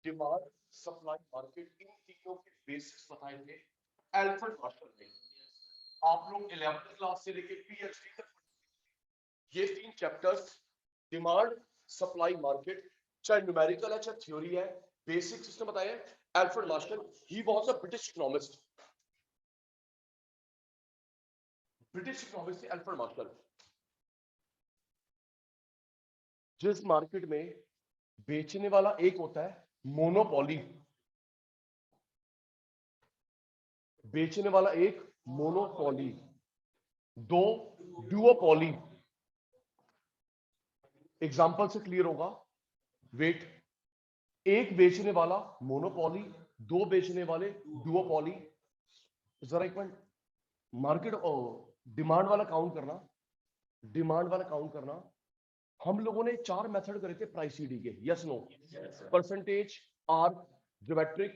Demand, supply, market, इन तीनों के basics बताए थे एल्फ्रेड मार्शल ने। आप लोग 11th क्लास से लेके पीएचडी तक ये 3 चैप्टर्स, डिमांड, सप्लाई, मार्केट, चाहे न्यूमेरिकल है चाहे थ्योरी है, बेसिक सिस्टम बताया Alfred Marshall. He was a British economist. British economist Alfred Marshall. जिस मार्केट में बेचने वाला एक होता है मोनोपोली, बेचने वाला एक मोनोपोली, दो डुओपोली। एग्जांपल से क्लियर होगा, वेट, एक बेचने वाला मोनोपोली, दो बेचने वाले डुओपोली। जरा एक मिनट, मार्केट डिमांड वाला काउंट करना, डिमांड वाला काउंट करना। हम लोगों ने 4 मेथड करे थे प्राइस सीडी के, yes no? Percentage, R, geometric,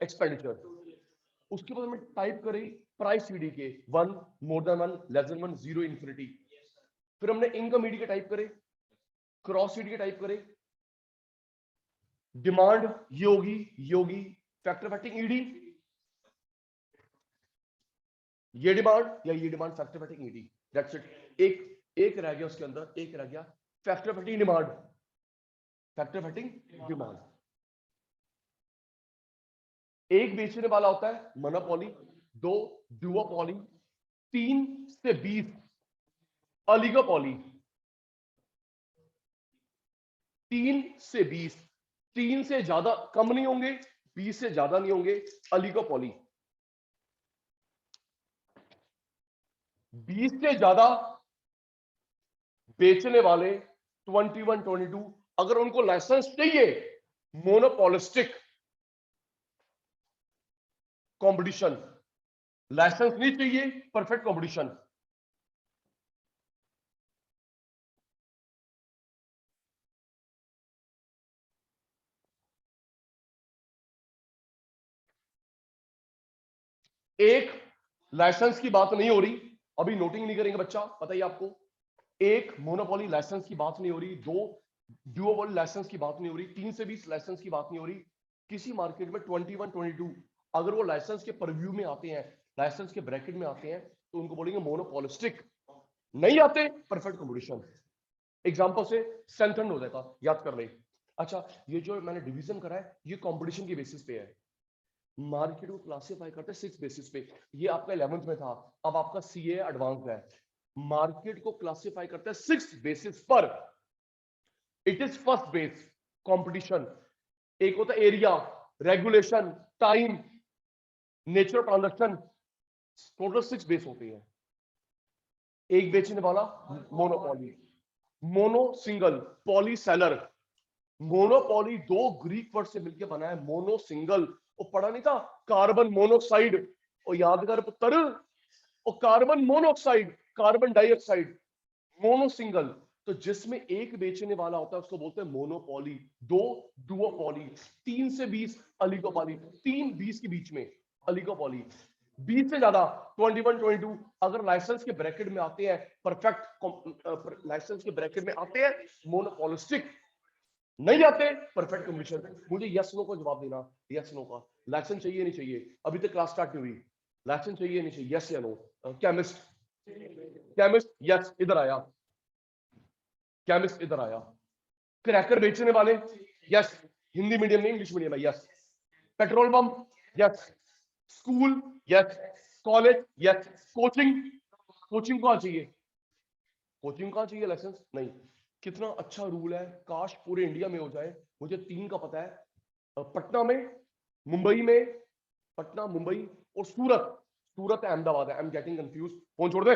expenditure. उसके बाद हमने टाइप करी प्राइस सीडी के 1, more than 1, less than 1, 0, infinity. फिर हमने इनकम ईडी के टाइप करे, क्रॉस सीडी के टाइप करे, डिमांड ये होगी फैक्टर फैक्टिंग ईडी, ये डिमांड या ये demand factor फैक्टिंग ED, that's it. एक रह गया उसके अंदर, एक रह गया factor affecting demand, factor affecting demand. एक बेचने वाला होता है मोनोपोली, दो डुओपोली, 3 से 20 ओलिगोपोली, 3 से 20, 3 से ज्यादा कम नहीं होंगे, 20 से ज्यादा नहीं होंगे, ओलिगोपोली। 20 से ज्यादा बेचने वाले 21, 22, अगर उनको लाइसेंस चाहिए मोनोपोलिस्टिक कंपटीशन, लाइसेंस नहीं चाहिए परफेक्ट कंपटीशन। एक लाइसेंस की बात नहीं हो रही, अभी नोटिंग नहीं करेंगे बच्चा, बताइए आपको। एक मोनोपोली लाइसेंस की बात नहीं हो रही, दो डुओपोली लाइसेंस की बात नहीं हो रही, 3 से 20 लाइसेंस की बात नहीं हो रही। किसी मार्केट में 21, 22 अगर वो लाइसेंस के परव्यू में आते हैं, लाइसेंस के ब्रैकेट में आते हैं, तो उनको बोलेंगे मोनोपोलिस्टिक। नहीं आते परफेक्ट कंपटीशन। एग्जांपल से स्ट्रेंथन हो जाएगा, याद कर ले। अच्छा, ये जो मैंने डिवीजन करा है ये कंपटीशन की बेसिस पे है। मार्केट को क्लासिफाई करते हैं 6 बेसिस पे। ये आपका 11th में था, अब आपका सीए एडवांस है। मार्केट को क्लासिफाई करते हैं 6 बेसिस पर। It is first base competition, एक होता है area, regulation, time, nature transaction, total 6 base होते हैं। एक बेचने वाला monopoly, mono single, poly seller. Monopoly 2 Greek word से मिलकर बना है, मोनो सिंगल। वो पढ़ा नहीं था कार्बन मोनोक्साइड, और याद कर पुत्र, और carbon monoxide, carbon dioxide, mono single. तो जिसमें एक बेचने वाला होता है उसको बोलते हैं मोनोपोली, दो डुओपोली, 3 से 20 ओलिगोपोली, 3 20 के बीच में ओलिगोपोली, 20 से ज्यादा 21, 22 अगर लाइसेंस के ब्रैकेट में आते हैं, परफेक्ट लाइसेंस के ब्रैकेट में आते हैं मोनोपोलिस्टिक, नहीं आते परफेक्ट कंपटीशन। मुझे यस नो का जवाब देना, यस नो का। लाइसेंस चाहिए नहीं चाहिए, अभी तक क्लास स्टार्ट नहीं हुई, लाइसेंस चाहिए नहीं चाहिए, यस या नो? केमिस्ट, केमिस्ट यस, इधर आया, केमिस्ट इधर आया। क्रैकर बेचने वाले यस, हिंदी मीडियम नहीं इंग्लिश मीडियम है, yes. Petrol pump yes, school yes, college yes, coaching, coaching कहाँ चाहिए, कोचिंग कहाँ चाहिए, लाइसेंस नहीं। कितना अच्छा रूल है, काश पूरे इंडिया में हो जाए। मुझे 3 का पता है, पटना में, मुंबई में, पटना, मुंबई और सूरत, सूरत अहमदाबाद है, I am getting confuse, phone छोड़ दे।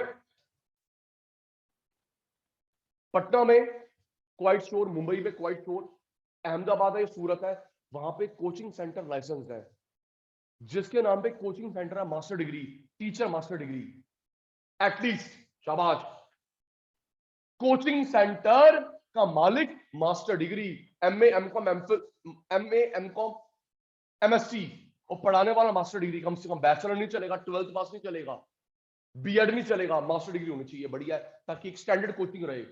पटना में क्वाइट श्योर, मुंबई में क्वाइट श्योर, अहमदाबाद है, सूरत है, वहां पे कोचिंग सेंटर लाइसेंस है, जिसके नाम पे कोचिंग सेंटर है, master degree, teacher master degree, at least, शाबाश। कोचिंग सेंटर का मालिक master degree, MA, MCom, MA, MCom, MSc, और पढ़ाने वाला मास्टर डिग्री, कम से कम बैचलर नहीं चलेगा, 12th पास नहीं चलेगा, बीएड नहीं चलेगा, मास्टर डिग्री होनी चाहिए, बढ़िया है, ताकि एक स्टैंडर्ड कोचिंग रहे।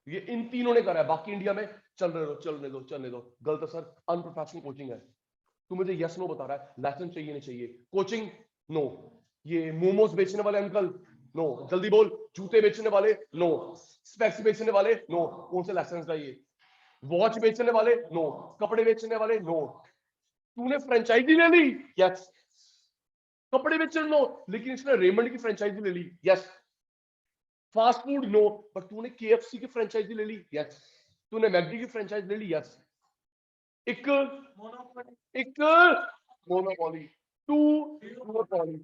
ये इन तीनों ने करा है, बाकी इंडिया में चलने दो, गलत है सर, अनप्रोफेशनल कोचिंग है। तू मुझे यस नो बता रहा है, लाइसेंस चाहिए नहीं चाहिए, कोचिंग नो, ये मोमोज बेचने वाले अंकल नो, जल्दी बोल, जूते बेचने वाले नो, स्पेक्स बेचने वाले नो, कौन से लाइसेंस चाहिए, वॉच बेचने वाले नो, कपड़े बेचने वाले नो, तूने फ्रेंचाइजी ले ली, यस, कपड़े बेचने नो, लेकिन इसने रेमंड की फ्रेंचाइजी ले ली, यस, फास्ट फूड नो, पर तूने केएफसी की फ्रेंचाइजी ले ली, यस, तूने मैकडी की फ्रेंचाइजी ले ली, यस, एक मोनोपोली, टू मोनोपोली,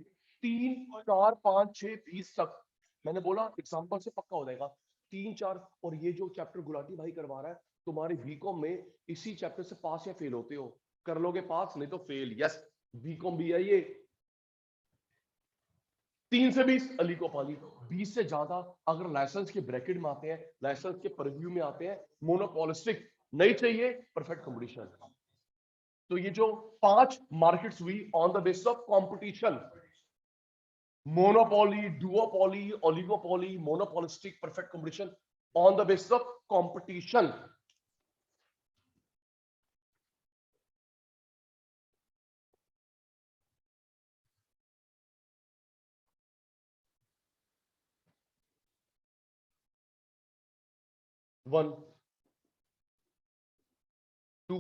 3 4 5 6 20 तक, मैंने बोला एग्जांपल से पक्का हो जाएगा, 3 4, और ये जो चैप्टर गुलाटी भाई करवा रहा है, तुम्हारे बीकॉम में इसी चैप्टर से पास या फेल होते हो, कर लोगे पास नहीं तो फेल, यस, बीकॉम भी है ये। 3 से 20 अली को पाली, 20 से ज्यादा अगर लाइसेंस के ब्रैकेट में आते हैं, लाइसेंस के परव्यू में आते हैं, मोनोपोलिस्टिक नहीं चाहिए, परफेक्ट कंपटीशन। तो ये जो 5 मार्केट्स हुई on the basis of competition, monopoly, duopoly, oligopoly, monopolistic, perfect competition, on the basis of competition. One, 2,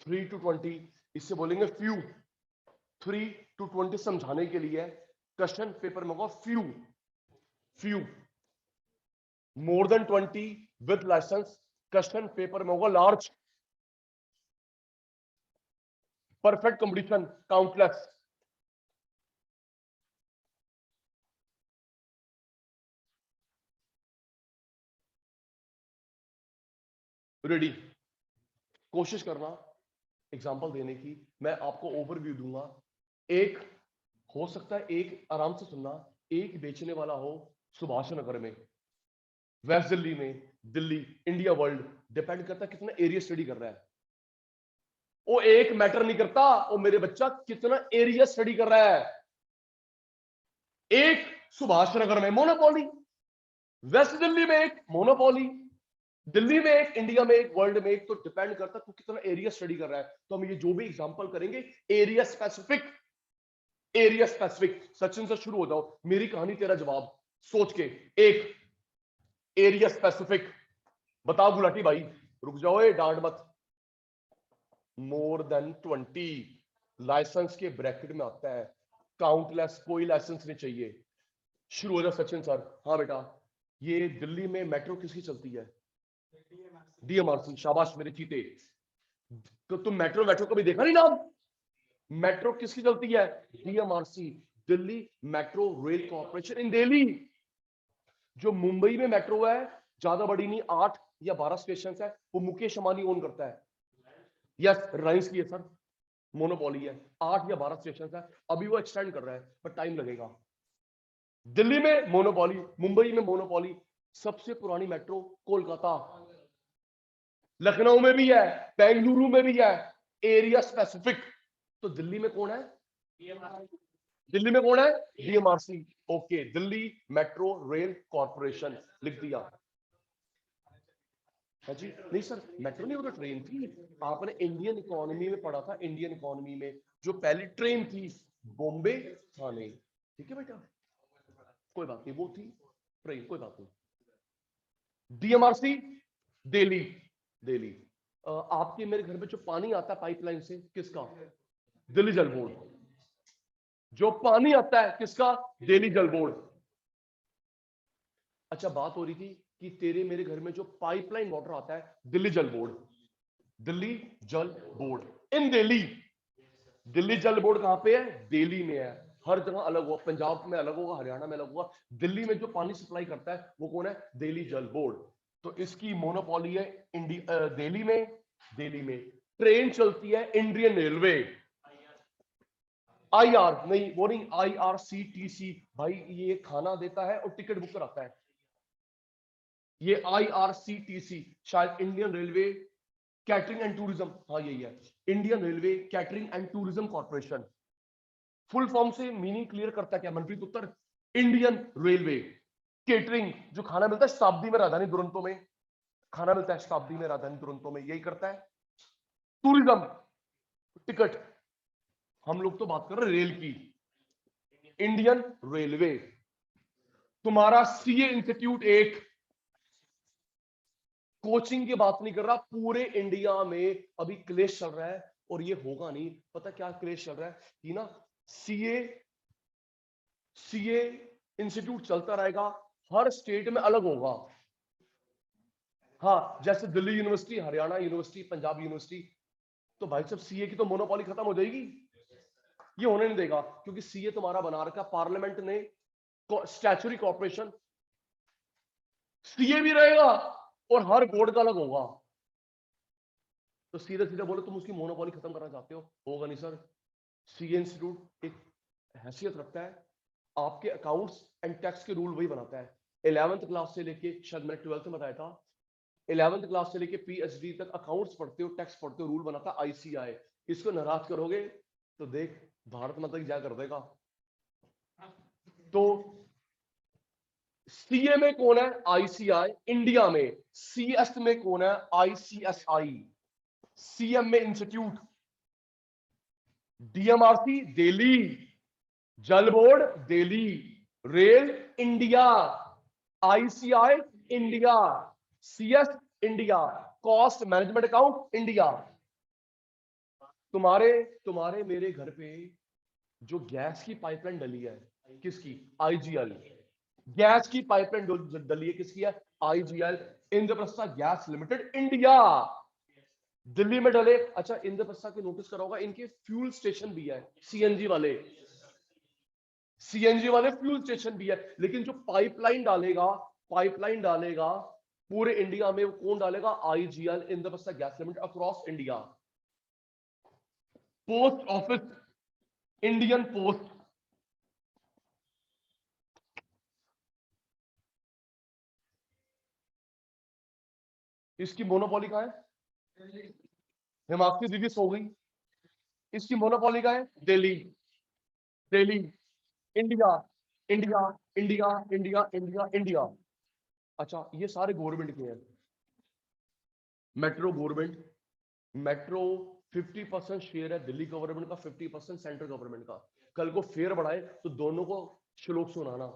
3 to 20, इससे बोलेंगे फ्यू, 3 to 20 समझाने के लिए क्वेश्चन पेपर में होगा few, few, more than 20 with licence, question paper में होगा large, perfect competition countless. Ready, कोशिश करना एग्जांपल देने की, मैं आपको ओवरव्यू दूंगा। एक हो सकता है, एक आराम से सुनना, एक बेचने वाला हो सुभाष नगर में, वेस्ट दिल्ली में, दिल्ली, इंडिया, वर्ल्ड, डिपेंड करता है कितना एरिया स्टडी कर रहा है, वो एक मैटर नहीं करता, वो मेरे बच्चा कितना एरिया स्टडी कर रहा है। एक सुभाष नगर में मोनोपोली, वेस्ट दिल्ली में एक मोनोपोली, दिल्ली में एक, इंडिया में एक, वर्ल्ड में एक, तो डिपेंड करता है तू कितना एरिया स्टडी कर रहा है। तो हम ये जो भी एग्जांपल करेंगे area specific, area specific. Sachin से शुरू हो जाओ, मेरी कहानी तेरा जवाब, सोच के, एक एरिया स्पेसिफिक, बताओ गुलाटी भाई, रुक जाओ, ये डांट मत, मोर देन 20 लाइसेंस के ब्रैकेट में आता है, काउंटलेस, कोई लाइसेंस नहीं चाहिए। शुरू हो जाओ सचिन सर। हाँ बेटा, ये दिल्ली में मेट्रो किसकी चलती है? डीएमआरसी, शाबाश मेरे चीते। तो तुम मेट्रो मेट्रो कभी देखा नहीं नाम? मेट्रो किसकी चलती है? DMRC, Delhi metro rail corporation in Delhi. जो मुंबई में मेट्रो है, ज्यादा बड़ी नहीं, 8 या 12 स्टेशन है, वो मुकेश अंबानी ओन करता है। यस, रिलायंस की है सर, मोनोपोली है, 8 या 12 स्टेशन है, अभी वो एक्सटेंड कर रहा है, पर टाइम लगेगा। दिल्ली में मोनोपोली, मुंबई में मोनोपोली, सबसे पुरानी मेट्रो कोलकाता, लखनऊ में भी है, बेंगलुरु में भी है, एरिया स्पेसिफिक। तो दिल्ली में कौन है? दिल्ली में कौन है? DMRC. Okay, Delhi metro rail corporation लिख दिया है जी। नहीं सर, मेट्रो नहीं, वो तो ट्रेन थी, आपने इंडियन इकोनॉमी में पढ़ा था, इंडियन इकोनॉमी में जो पहली ट्रेन थी बॉम्बे थाने, ठीक है बेटा, कोई बात नहीं, वो थी ट्रेन, कोई बात नहीं। डीएमआरसी दिल्ली, दिल्ली। आपके मेरे घर में जो पानी आता है पाइपलाइन से, किसका? दिल्ली जल बोर्ड। जो पानी आता है किसका? दिल्ली जल बोर्ड। अच्छा, बात हो रही थी कि तेरे मेरे घर में जो पाइपलाइन वाटर आता है, दिल्ली जल बोर्ड, दिल्ली जल बोर्ड इन दिल्ली। दिल्ली जल बोर्ड कहां पे है? दिल्ली में है, हर जगह अलग होगा, पंजाब में अलग होगा, हरियाणा में अलग होगा, दिल्ली में जो पानी सप्लाई करता है वो कौन है? दिल्ली जल बोर्ड। तो इसकी मोनोपोली है दिल्ली में, दिल्ली में। ट्रेन चलती है इंडियन रेलवे, आईआर नहीं, वो नहीं, IRCTC। भाई ये खाना देता है और टिकट बुक कराता है, ये IRCTC, शायद Indian railway catering and tourism, हाँ यही है, Indian railway catering and tourism corporation. Full form से मीनिंग क्लियर करता है क्या मनप्रीत उत्तर? इंडियन रेलवे केटरिंग, जो खाना मिलता है शताब्दी में राजधानी दुरंतो में, खाना मिलता है शताब्दी में राजधानी दुरंतो में, यही करता है। टूरिज्म, टिकट, हम लोग तो बात कर रहे रेल की, इंडियन रेलवे। तुम्हारा सीए इंस्टीट्यूट एक, कोचिंग की बात नहीं कर रहा, पूरे इंडिया में अभी क्लेश चल रहा है, और ये होगा नहीं, पता क्या क्लेश चल रहा है कि ना, सीए इंस्टीट्यूट चलता रहेगा, हर स्टेट में अलग होगा। हाँ, जैसे Delhi university, Haryana university, Punjab university, तो भाई साहब सीए की तो मोनोपोली खत्म हो जाएगी, ये होने नहीं देगा, क्योंकि सीए तुम्हारा बना रखा पार्लियामेंट ने, स्टैच्यूटरी कॉर्पोरेशन, सीए भी रहेगा और हर बोर्ड का अलग होगा। तो सीधे सीधे बोलो तुम उसकी मोनोपोली खत्म करना चाहते हो, होगा नहीं सर। सीए इंस्टीट्यूट एक हैसियत रखता है, आपके अकाउंट्स एंड टैक्स के रूल वही बनाता है। 11th क्लास से लेके, शायद मैंने 12th में बताया था, 11th क्लास से लेके PhD तक अकाउंट्स पढ़ते हो, टैक्स पढ़ते हो, रूल बनाता है ICI। इसको नाराज करोगे तो देख भारत माता की जय कर देगा। तो सीए में कौन है? ICI इंडिया में। CS में कौन है? ICSI। CM में इंस्टीट्यूट, DMRC दिल्ली, जल board Delhi, rail India, ICI India, CS India, cost management account India. तुम्हारे मेरे घर पे जो गैस की पाइपलाइन डली है, किसकी? IGL। गैस की पाइपलाइन डली है, किसकी है? IGL, Indraprastha gas limited India, Delhi में डले। अच्छा, इंद्रप्रस्था के नोटिस करा होगा, इनके फ्यूल स्टेशन भी है, CNG वाले, फ्यूल स्टेशन भी है, लेकिन जो पाइपलाइन डालेगा पूरे इंडिया में, वो कौन डालेगा? IGL, Indraprastha gas limited, across India. Post office, Indian post, इसकी मोनोपोली कहां है? हिमाक्षी दीदी सो गई, इसकी मोनोपोली कहां है? Delhi, Delhi, India, India, India, India, India, India. अच्छा, ये सारे गवर्नमेंट के हैं। मेट्रो गवर्नमेंट, मेट्रो 50% शेयर है दिल्ली गवर्नमेंट का, 50% सेंट्रल गवर्नमेंट का। कल को फेयर बढ़ाए तो दोनों को श्लोक सुनाना।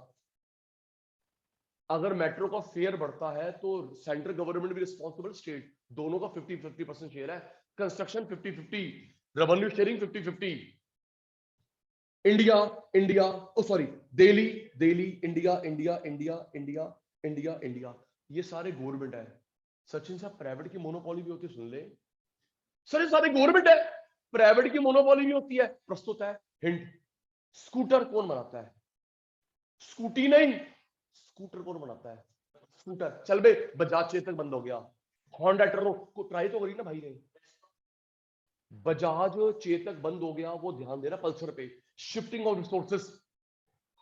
अगर मेट्रो का फेयर बढ़ता है तो सेंट्रल गवर्नमेंट भी रिस्पॉन्सिबल, स्टेट, दोनों का 50-50% शेयर है। Construction 50-50, revenue sharing 50-50। India, India, oh sorry, Delhi, Delhi, India, India, India, India, India, India, ये सारे गवर्नमेंट है। सचिन साहब, प्राइवेट की मोनोपोली भी होती है, सुन ले सर, ये सारे गवर्नमेंट है, प्राइवेट की मोनोपोली भी होती है। प्रस्तुत है हिंट, स्कूटर कौन बनाता है? स्कूटी नहीं, स्कूटर कौन बनाता है? स्कूटर, चल बे, बजाज चेतक बंद हो गया, होंडा टर्बो को ट्राई तो करी ना भाई ने, बजाज चेतक बंद हो गया, वो ध्यान देना पल्सर पे। शिफ्टिंग ऑफ रिसोर्सेस,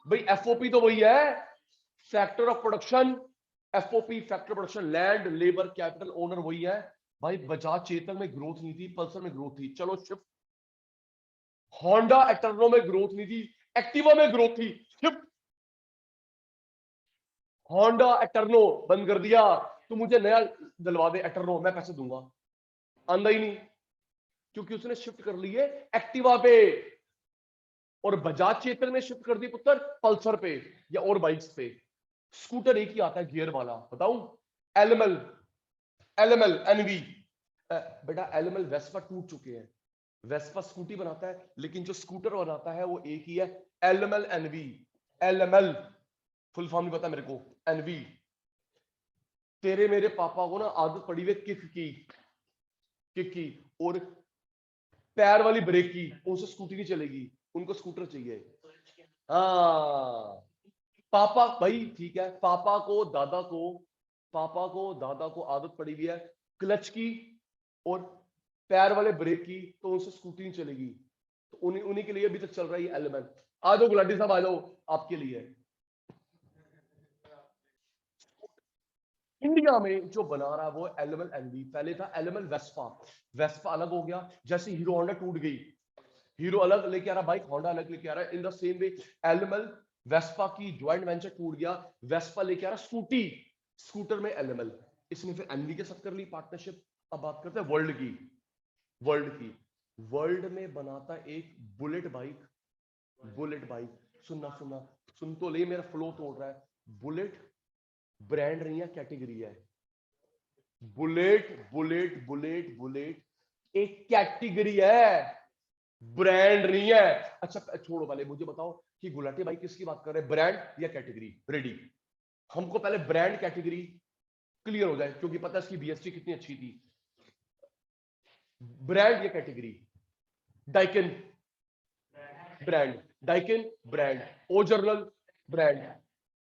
भाई FOP तो वही है, factor of production, FOP factor production, land labour capital owner वही है। भाई बजाज चेतक में ग्रोथ नहीं थी, पल्सर में ग्रोथ थी, चलो शिफ्ट। होंडा एटर्नो में ग्रोथ नहीं थी, एक्टिवा में ग्रोथ थी, शिफ्ट। होंडा एटर्नो बंद कर दिया, तो मुझे नया दिलवा दे एटर्नो, मैं पैसे दूंगा, आंदा ही नहीं, क्योंकि उसने शिफ्ट कर ली है एक्टिवा पे। और बजाज चेतक ने शिफ्ट कर दी पुत्र पल्सर पे या और बाइक्स पे। स्कूटर एक ही आता है गियर वाला, बताऊं? LML, NV. बेटा एलएमएल वेस्पा टूट चुके हैं, वेस्पा स्कूटी बनाता है, लेकिन जो स्कूटर बनाता है वो एक ही है, LML NV. LML full form नहीं पता मेरे को, एनवी। तेरे मेरे पापा को ना आदत पड़ी हुई किक की और पैर वाली ब्रेक की, उनसे स्कूटी नहीं चलेगी, उनको स्कूटर चाहिए। हाँ, पापा भाई ठीक है, पापा को दादा को आदत पड़ी हुई है क्लच की, और पैर वाले ब्रेक की तो उनसे स्कूटी नहीं चलेगी। तो उन्हीं के लिए अभी तक चल रहा है ये एलिमेंट। आ जाओ गुलाटी साहब, आ जाओ, आपके लिए। इंडिया में जो बना रहा है वो एलिमल एनवी। पहले था एलिमल वेस्पा। वेस्पा अलग हो गया, जैसे हीरो होंडा टूट गई, हीरो अलग लेके आ रहा बाइक, होंडा अलग लेके आ रहा है। In the same way LML Vespa की ज्वाइंट वेंचर टूट गया, वेस्पा लेके आ रहा स्कूटी, स्कूटर में एलिमल। इसने फिर एनवी के साथ कर ली पार्टनरशिप। अब बात करते हैं वर्ल्ड की। वर्ल्ड में बनाता एक बुलेट बाइक। बुलेट बाइक, सुनना सुनना, सुन तो ले, मेरा फ्लो तोड़ रहा है। बुलेट ब्रांड नहीं है, कैटेगरी है। बुलेट बुलेट बुलेट बुलेट एक कैटेगरी है, ब्रांड नहीं है। अच्छा छोड़ो, पहले मुझे बताओ कि गुलाटी भाई किसकी बात कर रहे हैं, ब्रांड या कैटेगरी? रेडी, हमको पहले ब्रांड कैटेगरी क्लियर हो जाए, क्योंकि पता है इसकी बीएसटी कितनी अच्छी थी। ब्रांड या category? Daikin brand, Daikin brand, O General brand,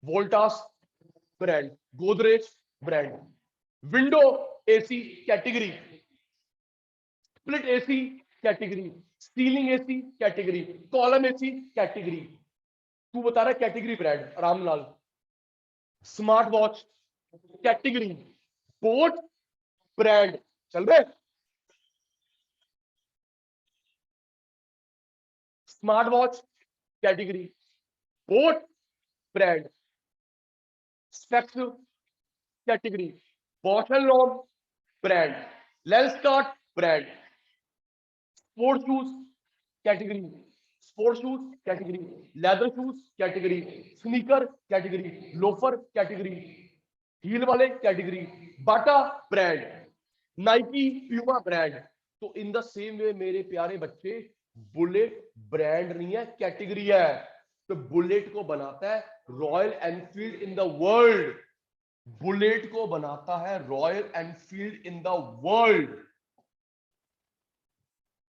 Voltas brand, Godrej brand. Window AC category, split AC category, ceiling AC category, column AC category. तू बता रहा है category brand, Ramlal. Smart watch category, boat brand, चल रहे। Smart watch category, boat brand, specs category, Bausch and Lomb brand, Lenskart brand. Sports shoes category, sports shoes category, leather shoes category, sneaker category, loafer category, heel वाले category, बाटा brand, Nike Puma brand. तो इन the same वे मेरे प्यारे बच्चे, bullet brand नहीं है, category है। तो bullet को बनाता है royal Enfield in the world. Bullet को बनाता है royal Enfield in the world,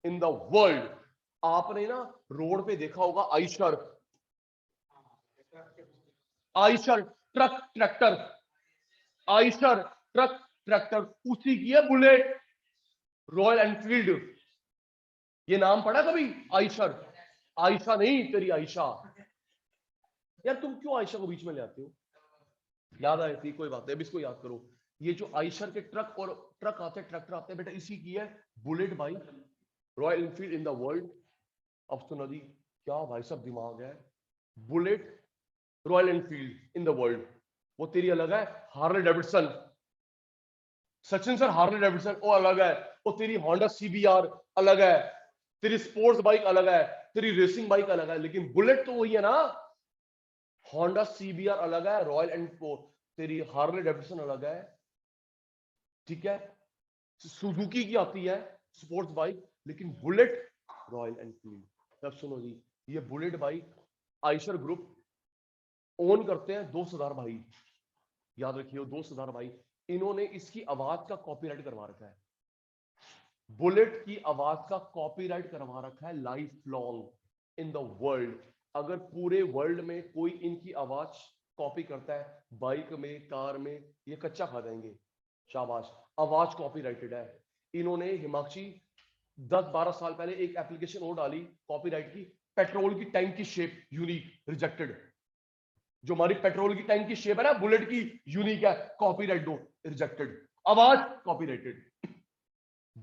in the world. आपने ना रोड पे देखा होगा Eicher, Eicher truck tractor, Eicher truck tractor, उसी की है बुलेट, रॉयल एनफील्ड। ये नाम पढ़ा कभी? आइशर, आयशा नहीं तेरी आयशा। यार तुम क्यों आयशा को बीच में ले आते हो? याद आई थी, कोई बात नहीं, अब इसको याद करो। ये जो आयशर के ट्रक और ट्रक आते हैं, ट्रैक्टर आते हैं, बेटा इसी की है bullet bike, royal Enfield in the world. अब तो नदी, क्या भाई सब दिमाग है। Bullet royal Enfield in the world. वो तेरी अलग है Harley Davidson, Sachin sir, Harley Davidson वो अलग है। वो तेरी होंडा सीबीआर अलग है, तेरी स्पोर्ट्स बाइक अलग है, तेरी रेसिंग बाइक अलग है, लेकिन बुलेट तो वही है ना। होंडा सीबीआर अलग है, रॉयल एनफील्ड, तेरी हार्ले डेविडसन अलग है, ठीक है। सुजुकी की आती है स्पोर्ट्स बाइक, लेकिन बुलेट रॉयल एनफील्ड। अब सुनो जी, ये bullet bike Eicher group own करते हैं दो सरदार भाई, याद रखिए दो सरदार भाई। इन्होंने इसकी आवाज का कॉपीराइट करवा रखा है, बुलेट की आवाज का कॉपीराइट करवा रखा है life long in the world. अगर पूरे वर्ल्ड में कोई इनकी आवाज कॉपी करता है, बाइक में, कार में, ये कच्चा खा जाएंगे। शाबाश, आवाज कॉपीराइटेड है। इन्होंने हिमाक्षी 10-12 साल पहले एक एप्लीकेशन और डाली कॉपीराइट की, पेट्रोल की टैंक की शेप यूनिक, रिजेक्टेड। जो हमारी पेट्रोल की टैंक की शेप है ना बुलेट की, यूनिक है, कॉपीराइट दो, रिजेक्टेड। आवाज कॉपीराइटेड।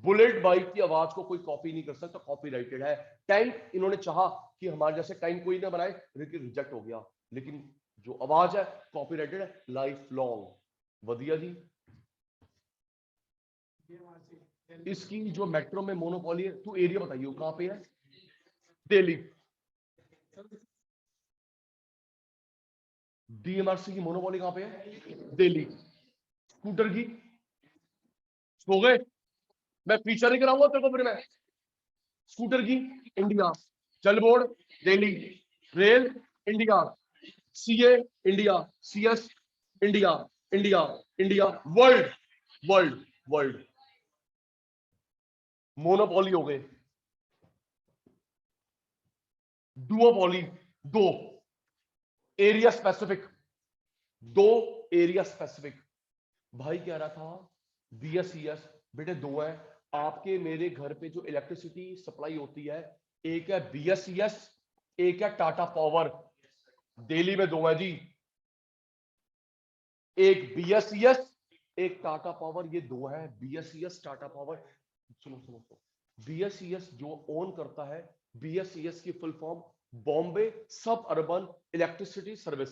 बुलेट बाइक की आवाज को कोई कॉपी नहीं कर सकता, कॉपीराइटेड है। टैंक इन्होंने चाहा कि हमारे जैसे टैंक कोई ना बनाए, लेकिन रिजेक्ट हो गया। लेकिन जो आवाज है कॉपीराइटेड है लाइफ लॉन्ग। वधिया जी। इसकी जो मेट्रो में मोनोपोली है, तू एरिया बताइए कहां पे है? दिल्ली। डीएमआरसी की मोनोपोली कहां पे है? दिल्ली। स्कूटर की सो गए, मैं फीचर नहीं कराऊंगा तेरे को फिर मैं। स्कूटर की इंडिया, चल board Delhi, rail India, CA India, CS India, India India, world world world. Monopoly हो गए, डुओपोली दो, एरिया स्पेसिफिक दो, एरिया स्पेसिफिक। भाई कह रहा था बीएससीएस, बेटे दो है, आपके मेरे घर पे जो इलेक्ट्रिसिटी सप्लाई होती है, एक है BSES, एक है टाटा पावर। दिल्ली में दो है जी, एक BSES, एक टाटा पावर, ये दो है, BSES टाटा पावर। सुनो सुनो सुनो, BSES जो ओन करता है, BSES की फुल फॉर्म बॉम्बे सब अर्बन इलेक्ट्रिसिटी सर्विस,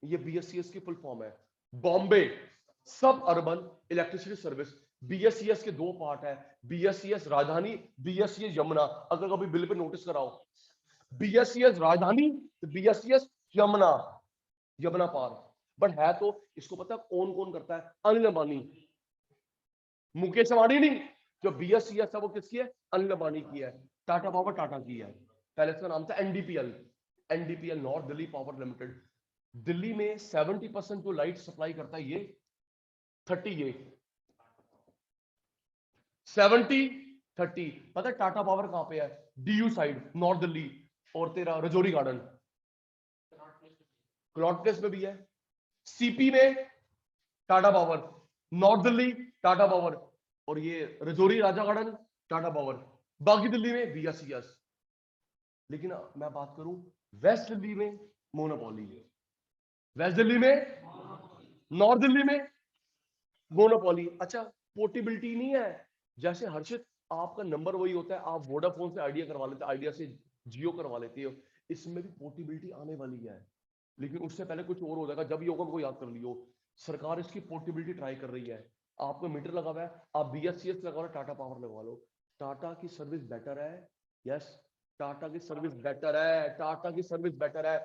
ये BSES की फुल फॉर्म है, बॉम्बे सब अर्बन इलेक्ट्रिसिटी सर्विस। BSES के दो पार्ट है, BSES राजधानी, BSES यमुना। अगर कभी बिल पे नोटिस कराओ, BSES राजधानी, BSES यमुना, यमुना पार। बट है तो इसको पता है कौन कौन करता है? अनिल अंबानी, मुकेश अंबानी नहीं। जो BSES है वो किसकी है? अनिल अंबानी की है। टाटा पावर टाटा की है। पहले इसका नाम था NDPL, NDPL north Delhi power limited. Delhi में 70% जो लाइट सप्लाई करता है ये 30, 70-30। पता है टाटा पावर कहां पे है? DU साइड, नॉर्थ दिल्ली, और तेरा रजौरी गार्डन, क्लॉट प्लेस में भी है। CP में Tata power, north Delhi Tata power, और ये रजौरी राजा गार्डन टाटा पावर। बाकी दिल्ली में BSES। लेकिन मैं बात करूं वेस्ट दिल्ली में मोनोपोली, वेस्ट दिल्ली में, नॉर्थ दिल्ली में मोनोपोली। अच्छा, पोर्टेबिलिटी नहीं है। जैसे हर्षित आपका नंबर वही होता है, आप वोडाफोन से आइडिया करवा लेते, आइडिया से जियो करवा लेते हो, इसमें भी पोर्टेबिलिटी आने वाली है। लेकिन उससे पहले कुछ और हो जाएगा, जब ये होगा उनको याद कर लियो। सरकार इसकी पोर्टेबिलिटी ट्राई कर रही है। आपको मीटर लगा हुआ है, आप BSES लगा लो, टाटा पावर लगवा लो। टाटा की सर्विस बेटर है, यस, टाटा की सर्विस बेटर है, टाटा की सर्विस बेटर है।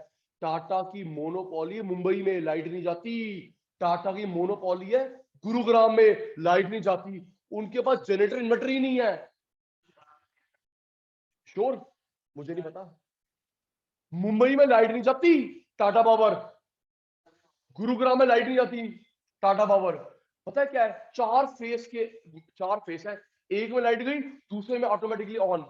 टाटा की मोनोपोली मुंबई में लाइट नहीं जाती, टाटा की मोनोपोली है गुरुग्राम में लाइट नहीं जाती। उनके पास जनरेटर इन्वर्टर ही नहीं है। श्योर, मुझे नहीं पता। मुंबई में लाइट नहीं जाती टाटा पावर, गुरुग्राम में लाइट नहीं जाती टाटा पावर। पता है क्या है? चार फेस है, एक में लाइट गई, दूसरे में ऑटोमेटिकली ऑन,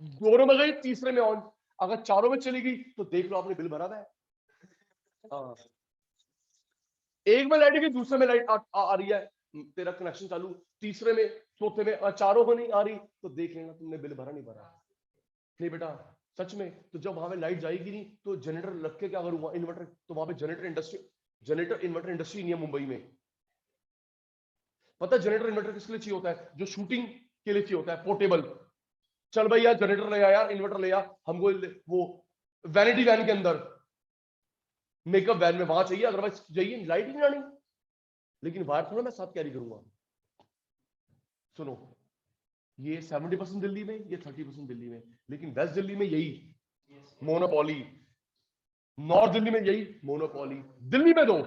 दोनों में गई, तीसरे में ऑन। अगर चारों में चली गई तो देख लो आपने बिल भरा है। हाँ, एक में लाइट गई, दूसरे में लाइट आ रही है, तेरा कनेक्शन चालू, तीसरे में, चौथे में, चारों में नहीं आ रही, तो देख लेना तुमने बिल भरा नहीं भरा। नहीं बेटा, सच में। तो जब वहां पे लाइट जाएगी नहीं तो जनरेटर लग के क्या करूंगा? इन्वर्टर, तो वहां पे जनरेटर इन्वर्टर इंडस्ट्री नहीं है मुंबई में। पता है जनरेटर इन्वर्टर किसके लिए चाहिए होता है? जो शूटिंग के लिए चाहिए होता है, पोर्टेबल। चल भाई यार जनरेटर ले आ, यार इन्वर्टर ले आ, हमको वो वैनिटी वैन के अंदर, मेकअप वैन में वहां चाहिए, अदरवाइज चाहिए लाइट ही नहीं आनी। लेकिन वायर थोड़ा मैं साथ कैरी करूंगा। सुनो, ये 70% दिल्ली में, ये 30% दिल्ली में, लेकिन वेस्ट दिल्ली में यही मोनोपोली, नॉर्थ दिल्ली में यही मोनोपोली। दिल्ली में दो,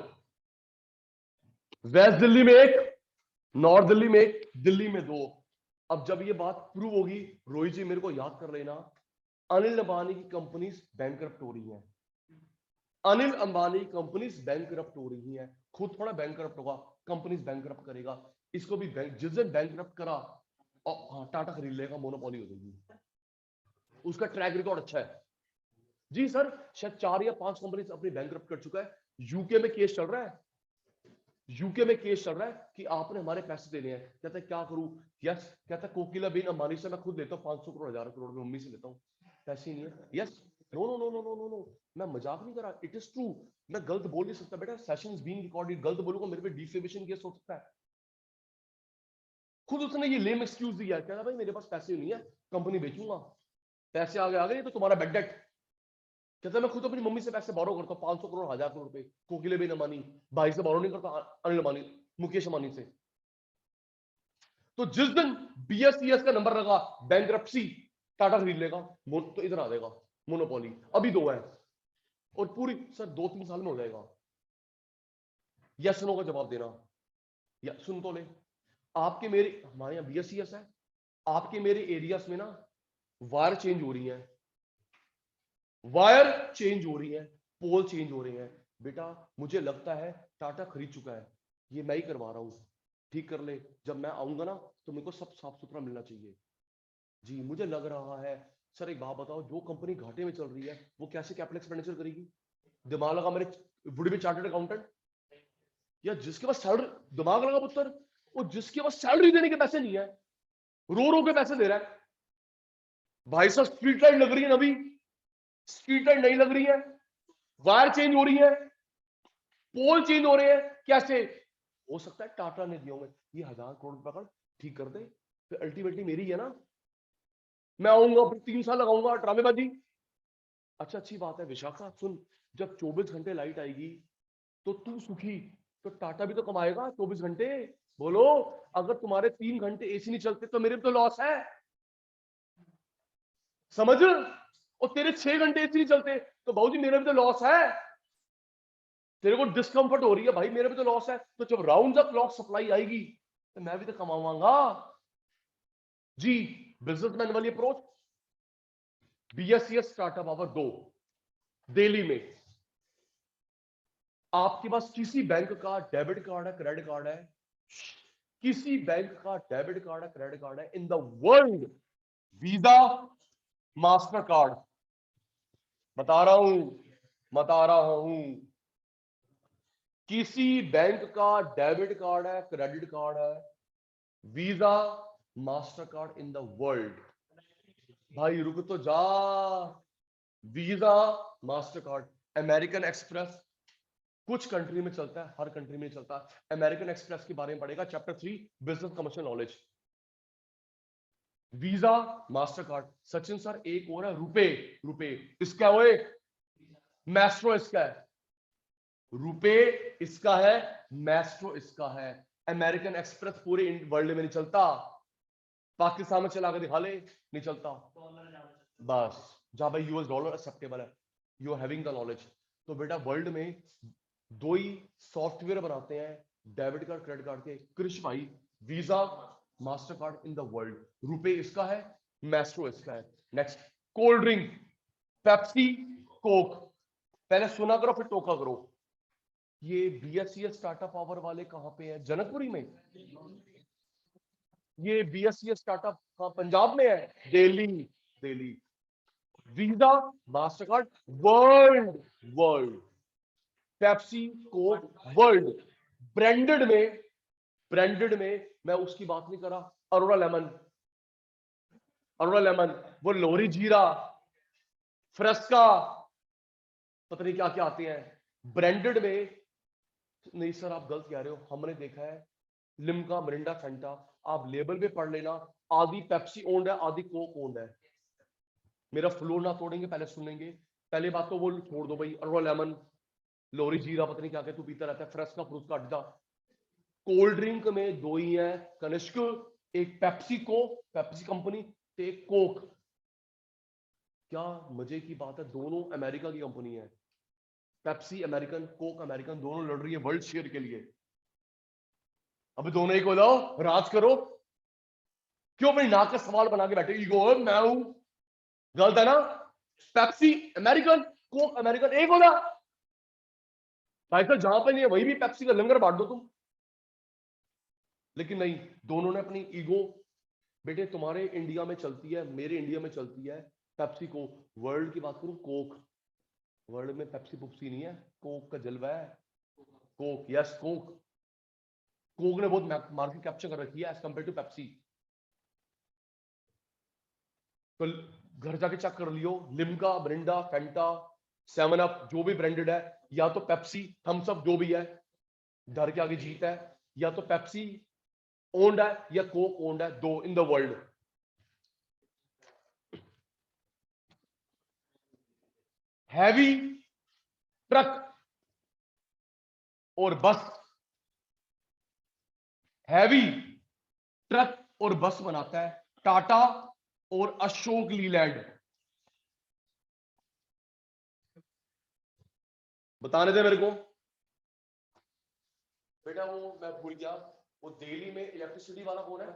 वेस्ट दिल्ली में एक, नॉर्थ दिल्ली में एक, दिल्ली में दो। अब जब ये बात प्रूव होगी, रोहित जी मेरे को याद कर लेना, अनिल अंबानी की कंपनीज बैंकरप्ट हो रही हैं, अनिल अंबानी कंपनीज बैंकरप्ट हो रही हैं। खुद थोड़ा बैंकरप्ट होगा, कंपनीज बैंकरप्ट करेगा। इसको भी जिस दिन बैंकरप्ट करा और हाँ, टाटा खरीद लेगा, मोनोपोली हो जाएगी। उसका ट्रैक रिकॉर्ड अच्छा है जी सर। शायद 4 या 5 कंपनीज अपनी बैंकरप्ट कर चुका है। यूके में केस चल रहा है, यूके में केस चल रहा है कि आपने हमारे पैसे देने हैं। कहता है क्या करूं? यस, कहता है कोकिला बेन अंबानी से मैं खुद लेता हूं 500 करोड़ 1000 करोड़ में, मम्मी से लेता हूं, पैसे नहीं है। Yes, no no no no no no no, मैं मजाक नहीं कर रहा, इट इज ट्रू। मैं गलत बोल नहीं सकता बेटा, सेशन इज बीइंग रिकॉर्डेड। गलत बोलूंगा मेरे पे डिफेमेशन केस हो सकता है। खुद उसने ये लेम एक्सक्यूज दिया, कहता भाई मेरे पास पैसे नहीं है, कंपनी बेचूंगा, पैसे आगे आ गए तो तुम्हारा बेड डेट। कहता मैं खुद अपनी मम्मी से पैसे बोरो करता हूँ 500 करोड़ 1000 करोड़ रुपए, कोकिले बेन अंबानी। भाई से बोरो नहीं करता, अनिल अंबानी, मुकेश अंबानी से। तो जिस दिन BSES का नंबर लगा बैंकरप्सी, टाटा खरीद लेगा, तो इधर आ जाएगा मोनोपोली। अभी दो है और पूरी सर 2-3 साल में हो जाएगा। यस नो का जवाब देना, या सुन तो ले। आपके मेरे, हमारे यहाँ BSES है, आपके मेरे एरियाज में ना वायर चेंज हो रही है, वायर चेंज हो रही है, पोल चेंज हो रहे हैं। बेटा मुझे लगता है टाटा खरीद चुका है, ये मैं ही करवा रहा हूं, ठीक कर ले। जब मैं आऊंगा ना तो मेरे को सब साफ सुथरा मिलना चाहिए जी। मुझे लग रहा है सर, एक बात बताओ, जो कंपनी घाटे में चल रही है वो कैसे कैपिटल एक्सपेंडिचर करेगी? दिमाग लगा मेरे बुढ़ी में चार्टर्ड अकाउंटेंट, या जिसके पास सैलरी, दिमाग लगा पुत्र, वो जिसके पास सैलरी देने के पैसे नहीं है, रो रो के पैसे दे रहा है। भाई साहब स्ट्रीट लाइट लग रही है, अभी स्ट्रीट लाइट नहीं लग रही है, वायर चेंज हो रही है, पोल चेंज हो रहे हैं, कैसे हो सकता है? टाटा ने दिया होंगे, ये 1000 करोड़ रुपए का ठीक कर दे, फिर अल्टीमेटली मेरी है ना, मैं आऊंगा फिर 3 साल लगाऊंगा ड्रामेबाजी। अच्छा अच्छी बात है विशाखा, सुन, जब 24 घंटे लाइट आएगी तो तू सुखी, तो टाटा भी तो कमाएगा 24 घंटे। बोलो, अगर तुम्हारे 3 घंटे एसी नहीं चलते तो मेरे भी तो लॉस है, समझ? और तेरे 6 घंटे एसी नहीं चलते तो भाऊजी मेरा भी तो लॉस है। तेरे को डिस्कंफर्ट हो रही है भाई, मेरा भी तो लॉस है। तो जब राउंड द क्लॉक सप्लाई आएगी तो मैं भी तो कमाऊंगा जी। बिजनेसमैन वाली approach. BSCS Tata power 2 Delhi में, आपके पास किसी बैंक का डेबिट कार्ड है, क्रेडिट कार्ड है, किसी बैंक का डेबिट कार्ड है, क्रेडिट कार्ड है in the world, visa, master card, बता रहा हूं, किसी बैंक का डेबिट कार्ड है, क्रेडिट कार्ड है, visa, master card in the world, भाई रुक तो जा, visa, master card, American express कुछ कंट्री में चलता है, हर कंट्री में चलता है। अमेरिकन एक्सप्रेस के बारे में पढ़ेगा chapter 3 business commercial knowledge. Visa, master card. Sachin sir एक और है रुपे, रुपे इसका वो एक मैस्ट्रो इसका है, रुपे इसका है, मैस्ट्रो इसका है। अमेरिकन एक्सप्रेस पूरे वर्ल्ड में नहीं चलता, पाकिस्तान में चला के दिखा ले, नहीं चलता। बस जहां भाई यूएस डॉलर एक्सेप्टेबल है, you are having the knowledge. तो बेटा वर्ल्ड में 2 ही सॉफ्टवेयर बनाते हैं डेबिट कार्ड क्रेडिट कार्ड के, कृष भाई, visa, master card in the world. रुपए इसका है, मैस्ट्रो इसका है। Next, cold drink, Pepsi, Coke. पहले सुना करो फिर टोका करो। ये बीएससीएस टाटा पावर वाले कहां पे है? जनकपुरी में। ये बीएससीएस टाटा पंजाब में है, Delhi, Delhi. Visa, master card world, world. Pepsi, Coke world. Branded में, ब्रांडेड में मैं उसकी बात नहीं कर रहा, अरोड़ा लेमन, अरोड़ा लेमन, वो लोरी जीरा, फ्रेस्का, पता नहीं क्या क्या आते हैं ब्रांडेड में। नहीं सर आप गलत कह रहे हो, हमने देखा है लिम्का, मिरिंडा, फैंटा, आप लेबल पे पढ़ लेना, आधी पेप्सी ओन्ड है, आधी कोक ओन्ड है। मेरा फ्लो ना तोड़ेंगे, पहले सुनेंगे। पहली बात तो वो छोड़ दो भाई, अरोड़ा लेमन, लोरी जीरा, पता नहीं क्या क्या तू पीता रहता है, फ्रेस्का, फ्रूट का अड्डा। कोल्ड ड्रिंक में 2 ही है, कनिष्क, एक पेप्सी को, पेप्सी कंपनी, एक कोक। क्या मजे की बात है, दोनों अमेरिका की कंपनी है। पेप्सी अमेरिकन, कोक अमेरिकन, दोनों लड़ रही है वर्ल्ड शेयर के लिए। अभी दोनों ही को लाओ, राज करो। क्यों अपनी नाक का सवाल बना के बैठे, ईगो मैं हूं, गलत है ना? पेप्सी अमेरिकन, कोक अमेरिकन, एक होना भाई साहब, जहां पे नहीं है वही भी पेप्सी का लंगर बांट दो तुम। लेकिन नहीं, दोनों ने अपनी ईगो, बेटे तुम्हारे इंडिया में चलती है, मेरे इंडिया में चलती है पेप्सी को। वर्ल्ड की बात करूं, कोक, वर्ल्ड में पेप्सी पुप्सी नहीं है, कोक का जलवा है। Coke, yes Coke. कोक ने बहुत मार्केट कैप्चर कर रखी है एज कंपेयर टू पेप्सी। तो घर जाके चेक कर लियो, लिम्का, मिरिंडा, फैंटा, 7 अप, जो भी ब्रांडेड है, या तो पेप्सी, थम्स अप, जो भी है, डर के आगे जीत है। या तो पेप्सी ओन्ड है या कोक ओन्ड है, 2 इन द वर्ल्ड। हैवी ट्रक और बस, हैवी ट्रक और बस बनाता है टाटा और अशोक लीलैंड। बताने दे मेरे को बेटा, वो मैं भूल गया, वो दिल्ली में इलेक्ट्रिसिटी वाला कौन है?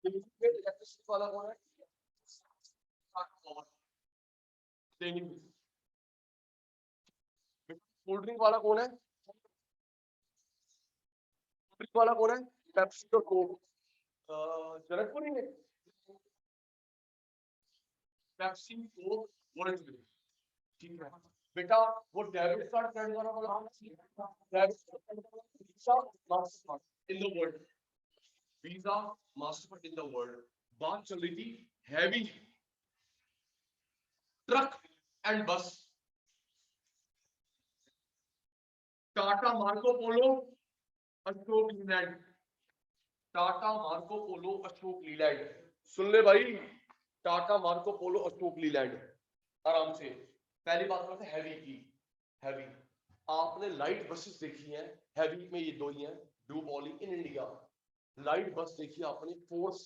इलेक्ट्रिसिटी वाला कौन है? कोल्ड ड्रिंक वाला कौन है? वाला कौन है? पेप्सी और कोक। जनकपुरी में पेप्सी, कोक, वर्ल्ड में। ठीक है बेटा, वो डेबिट कार्ड क्रेडिट कार्ड वाला, debit card, in the world, Visa Mastercard in the world. बात चल रही थी heavy truck and bus. Tata Marco Polo Ashok Leyland, Tata Marco Polo Ashok Leyland. सुन ले भाई, टाटा मार्को पोलो अशोक लीलैंड। आराम से पहली बात करते हैं हैवी की। हैवी, आपने लाइट बसेस देखी हैं, हैवी में ये दो ही हैं, डुओपोली इन इंडिया। लाइट बस देखी आपने, फोर्स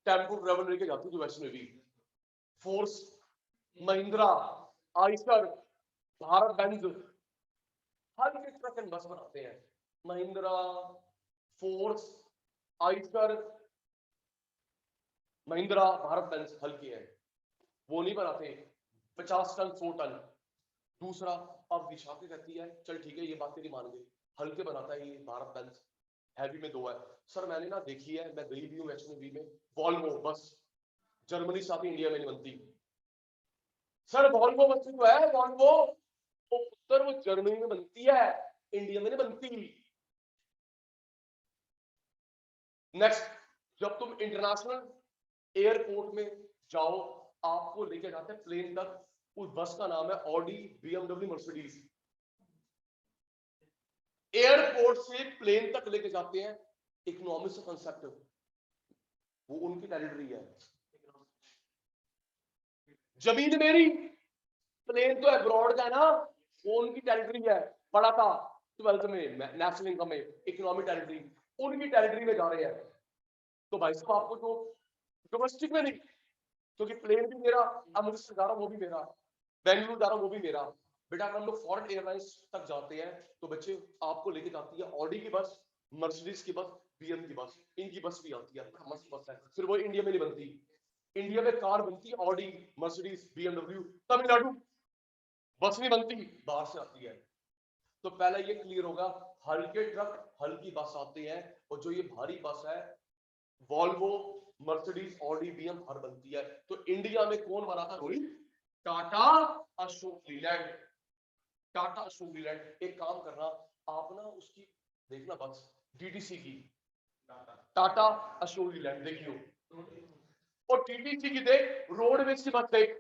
टेम्पो ट्रेवल लेके जाती जो वैष्णो देवी, फोर्स, महिंद्रा, आइसर, भारत बेंज, हर एक ट्रक एंड बस बनाते हैं। महिंद्रा, फोर्स, आइसर, महिंद्रा, भारत बेंज हल्के हैं, वो नहीं बनाते 50 टन 100 टन। दूसरा, अब दिशा के कहती है चल ठीक है ये बात तेरी मान गई, हल्के बनाता है ये भारत बेंज, हैवी में दो है। सर मैंने ना देखी है, मैं गई भी हूँ वैष्णो देवी में, वॉल्वो बस जर्मनी से आती, इंडिया में नहीं बनती। सर वॉल्वो बस तो है, वॉल्वो वो पुत्र वो जर्मनी में बनती है, इंडिया में नहीं बनती। नेक्स्ट, जब तुम इंटरनेशनल एयरपोर्ट में जाओ, आपको लेके जाते हैं प्लेन तक, उस बस का नाम है ऑडी, बीएमडब्ल्यू, मर्सिडीज। एयरपोर्ट से प्लेन तक लेके जाते हैं, इकोनॉमिक से कंसेप्ट, वो उनकी टेरिटरी है। जमीन मेरी, प्लेन तो अब्रॉड का है ना, वो उनकी टेरिटरी है। पढ़ा था 12th में, नेशनल इनकम में, इकोनॉमिक टेरिटरी, उनकी टेरिटरी में जा रहे हैं। तो भाई साहब आपको जो डोमेस्टिक में नहीं, क्योंकि प्लेन भी मेरा, अमृतसर जा रहा वो भी मेरा, बेंगलुरु जा रहा वो भी मेरा। बेटा अगर हम लोग फॉरेन एयरलाइंस तक जाते हैं तो बच्चे आपको लेके जाती है ऑडी की बस, मर्सिडीज की बस, बीएम की बस, इनकी बस भी आती है, मस्त बस है। फिर वो इंडिया में नहीं बनती, इंडिया में कार बनती है ऑडी, मर्सिडीज, बीएमडब्ल्यू। तमिलनाडु बस नहीं बनती, बाहर से आती है। तो पहला ये क्लियर होगा, हल्के ट्रक हल्की बस आते हैं, और जो ये भारी बस है वॉल्वो, मर्सिडीज, ऑडी, बीएम हर बनती है। तो इंडिया में कौन बना था रोहित? टाटा अशोक लीलैंड, टाटा अशोक लीलैंड। एक काम करना आप ना उसकी देखना बस, डीटीसी की, टाटा अशोक लीलैंड देखियो, और टीटीसी की देख, रोडवेज की बस देख,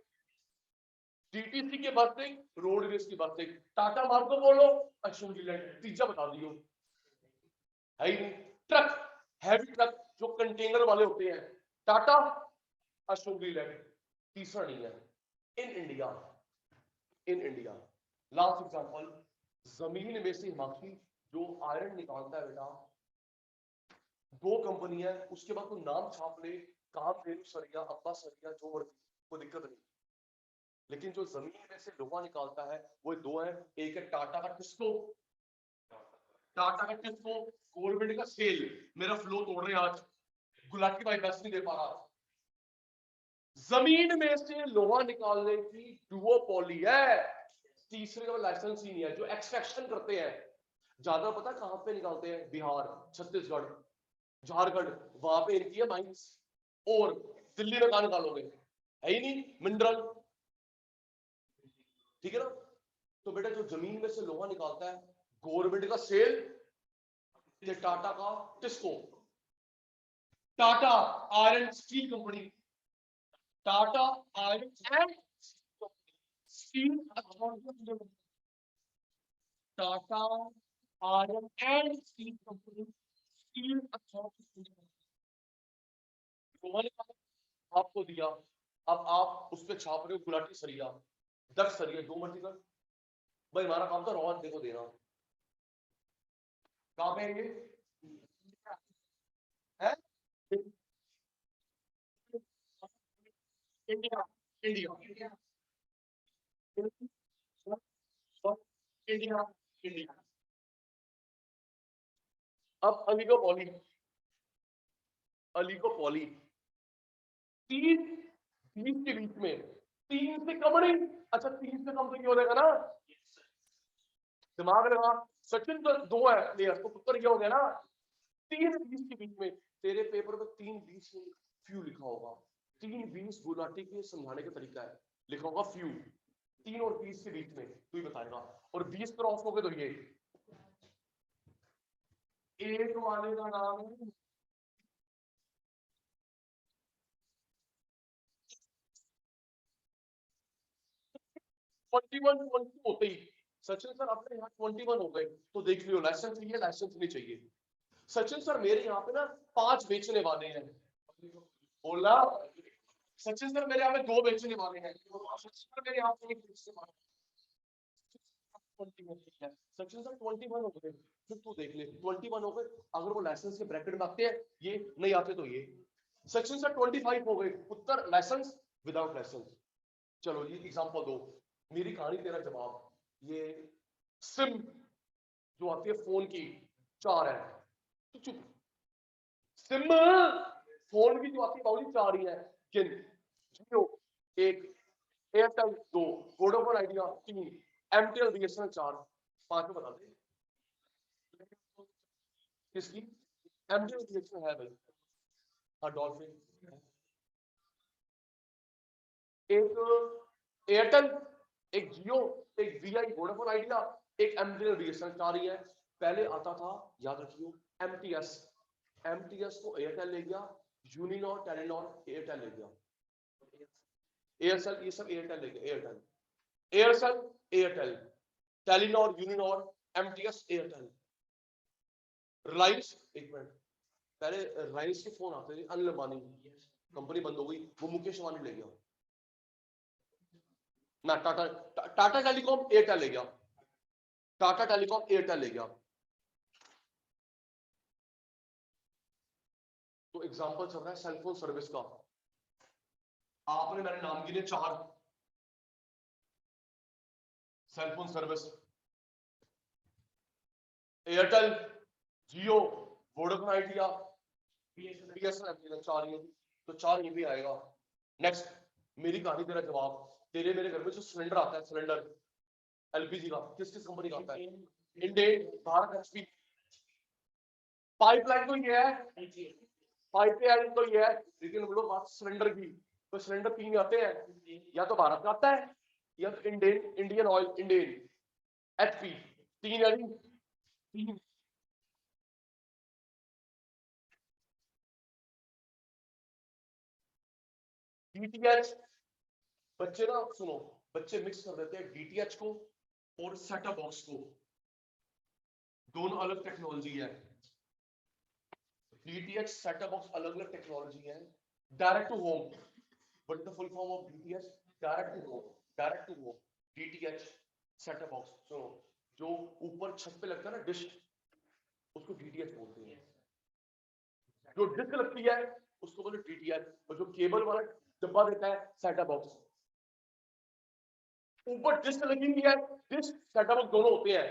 टीटीसी के बस देख, रोडवेज की बस देख, टाटा मार्को बोलो, अशोक लीलैंड, तीसरा बता दियो है ही नहीं। ट्रक, हैवी ट्रक जो कंटेनर वाले होते हैं, टाटा अशोक लीलैंड, तीसरा नहीं है। In India, in India last example, जमीन में से हिमाचली जो आयरन निकालता है बेटा, दो कंपनी है, उसके बाद तो नाम छाप ले, काम ले सरिया, अब्बा सरिया, जो मर्जी, कोई दिक्कत नहीं। लेकिन जो जमीन में से लोहा निकालता है वो दो है, एक है टाटा का टिस्को, टाटा का टिस्को, गवर्नमेंट का सेल। मेरा फ्लो तोड़ रहे आज, गुलाटी भाई बस नहीं दे पा रहा। जमीन में से लोहा निकालने की डुओपोली है, तीसरे का लाइसेंस ही नहीं है। जो एक्सट्रैक्शन करते हैं, ज्यादा पता कहां पे निकालते हैं? बिहार, छत्तीसगढ़, झारखंड, वहां पे इनकी है माइंस। और दिल्ली में कहां निकालोगे? है ही नहीं मिनरल, ठीक है ना। तो बेटा जो जमीन में से लोहा निकालता है, गवर्नमेंट का सेल, टाटा का TISCO, Tata iron steel company, Tata iron and steel authority, Tata iron and steel company, steel authority. आपको दिया, अब आप उस पर छाप रहे हो गुलाटी सरिया, 10 सरिया, दो मर्जी कर भाई, हमारा काम तो रॉन देखो देना। कहां पे है? India, India, India, India, India. अब अलीगो पॉली, अलीगो पॉली, 3 20 के बीच में, 3 से कम नहीं। अच्छा 3 से कम तो ये हो जाएगा ना, दिमाग लगा, सचिन तो 2 है प्लेयर, तो उत्तर ये हो गया ना। 3-20 के बीच में, तेरे पेपर में 3-20 फ्यू लिखा होगा, 3-20 गुलाटी के समझाने का तरीका है, लिखा होगा फ्यू, 3 और 20 के बीच में, तू ही बताएगा। और 20 क्रॉस हो गए तो ये एक वाले का नाम है 21 होते ही सचिन सर अपने यहाँ 21 हो गए तो देख लियो लाइसेंस चाहिए लाइसेंस नहीं चाहिए। सचिन सर मेरे यहाँ पे ना 5 बेचने वाले हैं, बोला सचिन सर मेरे यहाँ पे 2 बेचने वाले हैं, सचिन सर मेरे यहाँ पे 1 बेचने वाले हैं। सचिन सर 21 हो गए, फिर तू देख ले 21 हो गए, अगर वो लाइसेंस के ब्रैकेट में आते हैं ये नहीं आते तो ये। सचिन सर 25 हो गए, उत्तर लाइसेंस विदाउट लाइसेंस। चलो ये एग्जांपल दो, मेरी कहानी तेरा जवाब। ये सिम जो आती है फोन की 4 है, तो चुप। सिम फोन की जो आती है बाउली 4 ही है, किन जियो 1, Airtel 2, Vodafone idea 3, MTL BSNL 4, 5 बता दे किसकी। एमटीएल बीएसएनएल है भाई, हाँ डॉल्फिन, एक एयरटेल, एक जियो, एक वीआई वोडाफोन आइडिया, एक एमटीएल बीएसएनएल 4 ही है। पहले आता था याद रखियो एमटीएस, एमटीएस को एयरटेल ले गया, यूनिनॉर टेलीनॉर एयरटेल ले गया, एयरसेल ये सब एयरटेल ले गया, Airtel Aircel Airtel, Telenor Uninor MTS Airtel. Reliance, एक मिनट, पहले रिलायंस के फोन आते थे, अनिल अंबानी कंपनी बंद हो गई, वो मुकेश अंबानी ले गया ना, टाटा टेलीकॉम एयरटेल ले गया, टाटा टेलीकॉम एयरटेल ले गया। तो एग्जांपल चल रहा है सेलफोन सर्विस का, आपने मेरे नाम गिने 4 सेलफोन सर्विस, एयरटेल, जियो, वोडाफोन आइडिया, बीएसएनएल 4 ही, तो 4 ये भी आएगा। नेक्स्ट मेरी कहानी तेरा जवाब। तेरे मेरे घर में जो सिलेंडर आता है, सिलेंडर एलपीजी का किस किस कंपनी का आता है, इंडेन, भारत, एचपी। पाइपलाइन तो ये है, पाइपलाइन तो ये है, लेकिन हम लोग बात सिलेंडर की, तो सिलेंडर 3 आते हैं, या तो भारत का आता है, या तो Indane, Indian oil, Indane, HP, 3 है, 3। डीटीएच, बच्चे ना सुनो, बच्चे मिक्स कर देते हैं डीटीएच को और सेटअप बॉक्स को, दोनों अलग टेक्नोलॉजी है। डीटीएच सेटअप बॉक्स अलग अलग टेक्नोलॉजी है। Direct to home, what the full form of DTH, direct to home, direct to home DTH setup box. सुनो, जो ऊपर छत पे लगता है ना डिश, उसको डीटीएच बोलते हैं। जो डिस्क लगती है उसको बोलते डीटीएच, और जो केबल वाला डब्बा देता है सेटअप बॉक्स। ऊपर डिस्क लगी हुई है, डिस्क सेटअप बॉक्स दोनों होते हैं,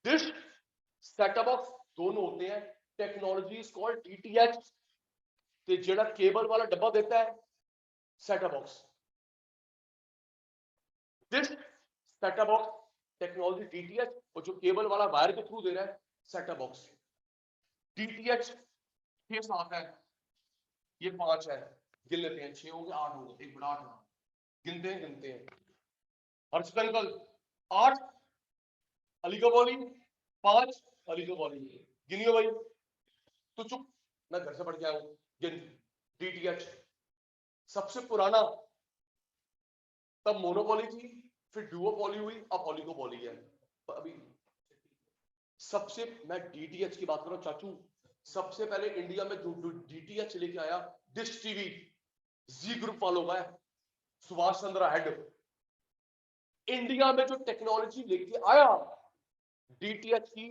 डिस्क सेटअप बॉक्स दोनों होते हैं। टेक्नोलॉजी इज कॉल्ड डीटीएच, ते जेड़ा केबल वाला डब्बा देता है setup box, disc setup box technology DTH, और जो केबल वाला वायर के थ्रू दे रहा है सेटअप बॉक्स। डीटीएच 6 7 है, ये 5 है, गिन लेते हैं, 6 हो गए, 8 हो गए, एक बड़ा 8 गिनते हैं। हर्षद अंकल 8, अली का बॉली 5, अली का बॉली, गिनियो भाई, तो चुप, मैं घर से पढ़ के आया हूं, गिन। डीटीएच सबसे पुराना, तब मोनोपोली थी, फिर डुओपोली हुई, अब ओलिगोपोली है। अभी सबसे, मैं डीटीएच की बात कर रहा हूं चाचू, सबसे पहले इंडिया में जो डीटीएच लेके आया डिश टीवी, जी ग्रुप वालों का है, सुभाष चंद्र हेड। इंडिया में जो टेक्नोलॉजी लेके आया डीटीएच की,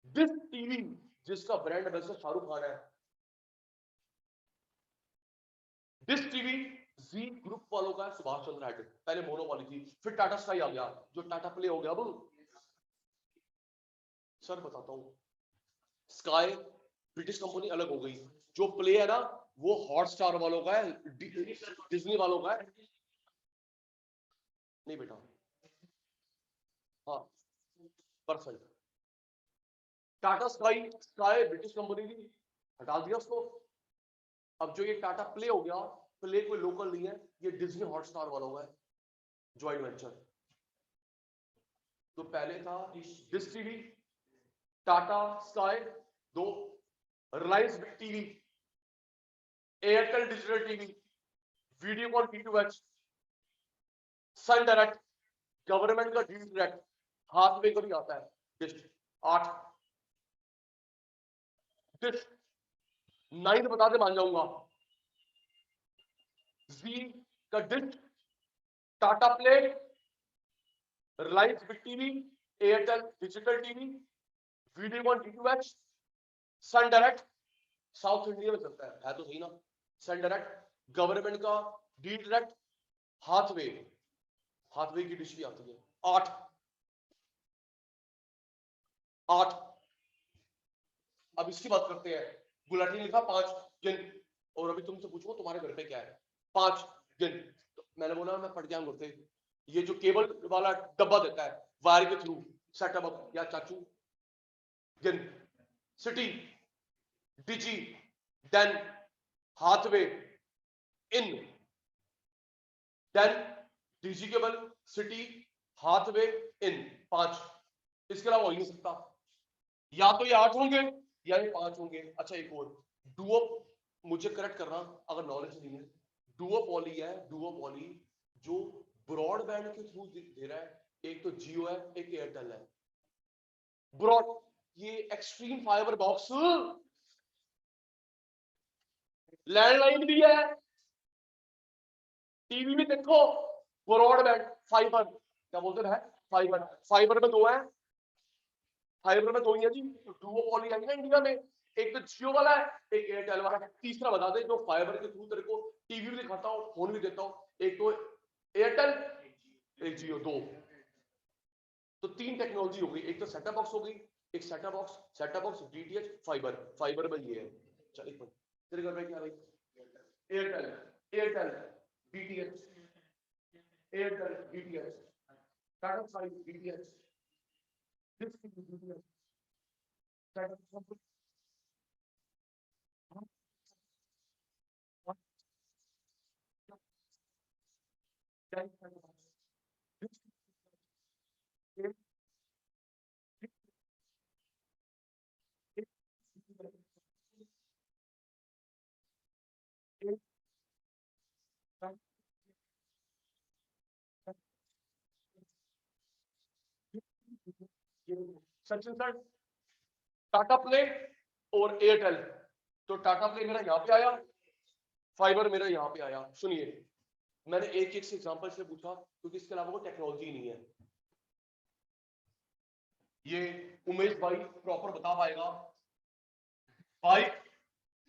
डिश टीवी, जिसका ब्रांड एम्बेसडर शाहरुख खान है, डिश टीवी जी ग्रुप वालों का सुभाष चंद्र हेड। पहले मोनोपोली थी, फिर टाटा स्काई आ गया, जो टाटा प्ले हो गया। अब सर बताता हूं, स्काई ब्रिटिश कंपनी अलग हो गई, जो प्ले है ना वो हॉटस्टार वालों का है, डिज्नी वालों का है। नहीं बेटा, हाँ percent, Tata sky, sky British company थी, हटा दिया उसको। अब जो ये टाटा प्ले हो गया, प्ले कोई लोकल नहीं है, ये डिज्नी हॉटस्टार वालों का है, ज्वाइंट वेंचर। तो पहले था dish TV, Tata sky 2, Reliance Big TV, Airtel digital TV, Videocon D2H, Sun Direct, government का डी डायरेक्ट, हाथ में कभी आता है डिश 8, डिश 9 बता दे मान जाऊंगा, जी का dish, Tata play, Reliance Big TV, Airtel digital TV, Videocon D2H, Sun Direct, south India में चलता है तो सही ना, सन डायरेक्ट, गवर्नमेंट का डी डायरेक्ट, हाथवे, हाथवे की डिश भी आती है 8, अब इसकी बात करते हैं। गुलाटी ने लिखा 5 गिन, और अभी तुमसे पूछूं तुम्हारे घर पे क्या है, 5 गिन, तो मैंने बोला मैं पढ़ के आऊंगा करते, ये जो केबल वाला डब्बा देता है वायर के थ्रू सेटअप अप, या चाचू गिन, सिटी, डिजी, देन, हाथवे, इन, देन, डिजी केबल, सिटी, हाथवे, इन, 5, इसके अलावा हो ही नहीं सकता, या तो ये 8 होंगे या ये 5 होंगे। अच्छा एक और, डुओ, मुझे करेक्ट करना अगर नॉलेज नहीं है, डुओपॉली है, डुओपॉली जो ब्रॉडबैंड के थ्रू दे रहा है, एक तो जियो है एक एयरटेल है, ब्रॉड, ये एक्सट्रीम फाइबर बॉक्स, लैंडलाइन भी है, टीवी में देखो, ब्रॉडबैंड फाइबर, क्या बोलते हैं फाइबर, फाइबर में 2 है, फाइबर में 2 ही है जी, डुओपॉली है ना इंडिया में, एक तो जियो वाला है एक एयरटेल वाला है, तीसरा बता दे जो फाइबर के थ्रू तेरे को टीवी भी दिखाता हूं फोन भी देता हूं, एक तो एयरटेल एक जियो, 2, तो 3 टेक्नोलॉजी हो गई, एक तो सेटअप बॉक्स हो गई, एक setup box DTH, fibre, fibre में ये है। चल एक मिनट, तेरे घर में क्या भाई, Airtel, Airtel DTH, Airtel DTH, Tata sky DTH, DTH, Tata Sachin sir, Tata play और एयरटेल, तो टाटा प्ले मेरा यहां पे आया, फाइबर मेरा यहां पे आया। सुनिए, मैंने एक एक से एग्जांपल से पूछा क्योंकि इसके अलावा कोई टेक्नोलॉजी नहीं है, ये उमेश भाई प्रॉपर बता पाएगा। बाइक,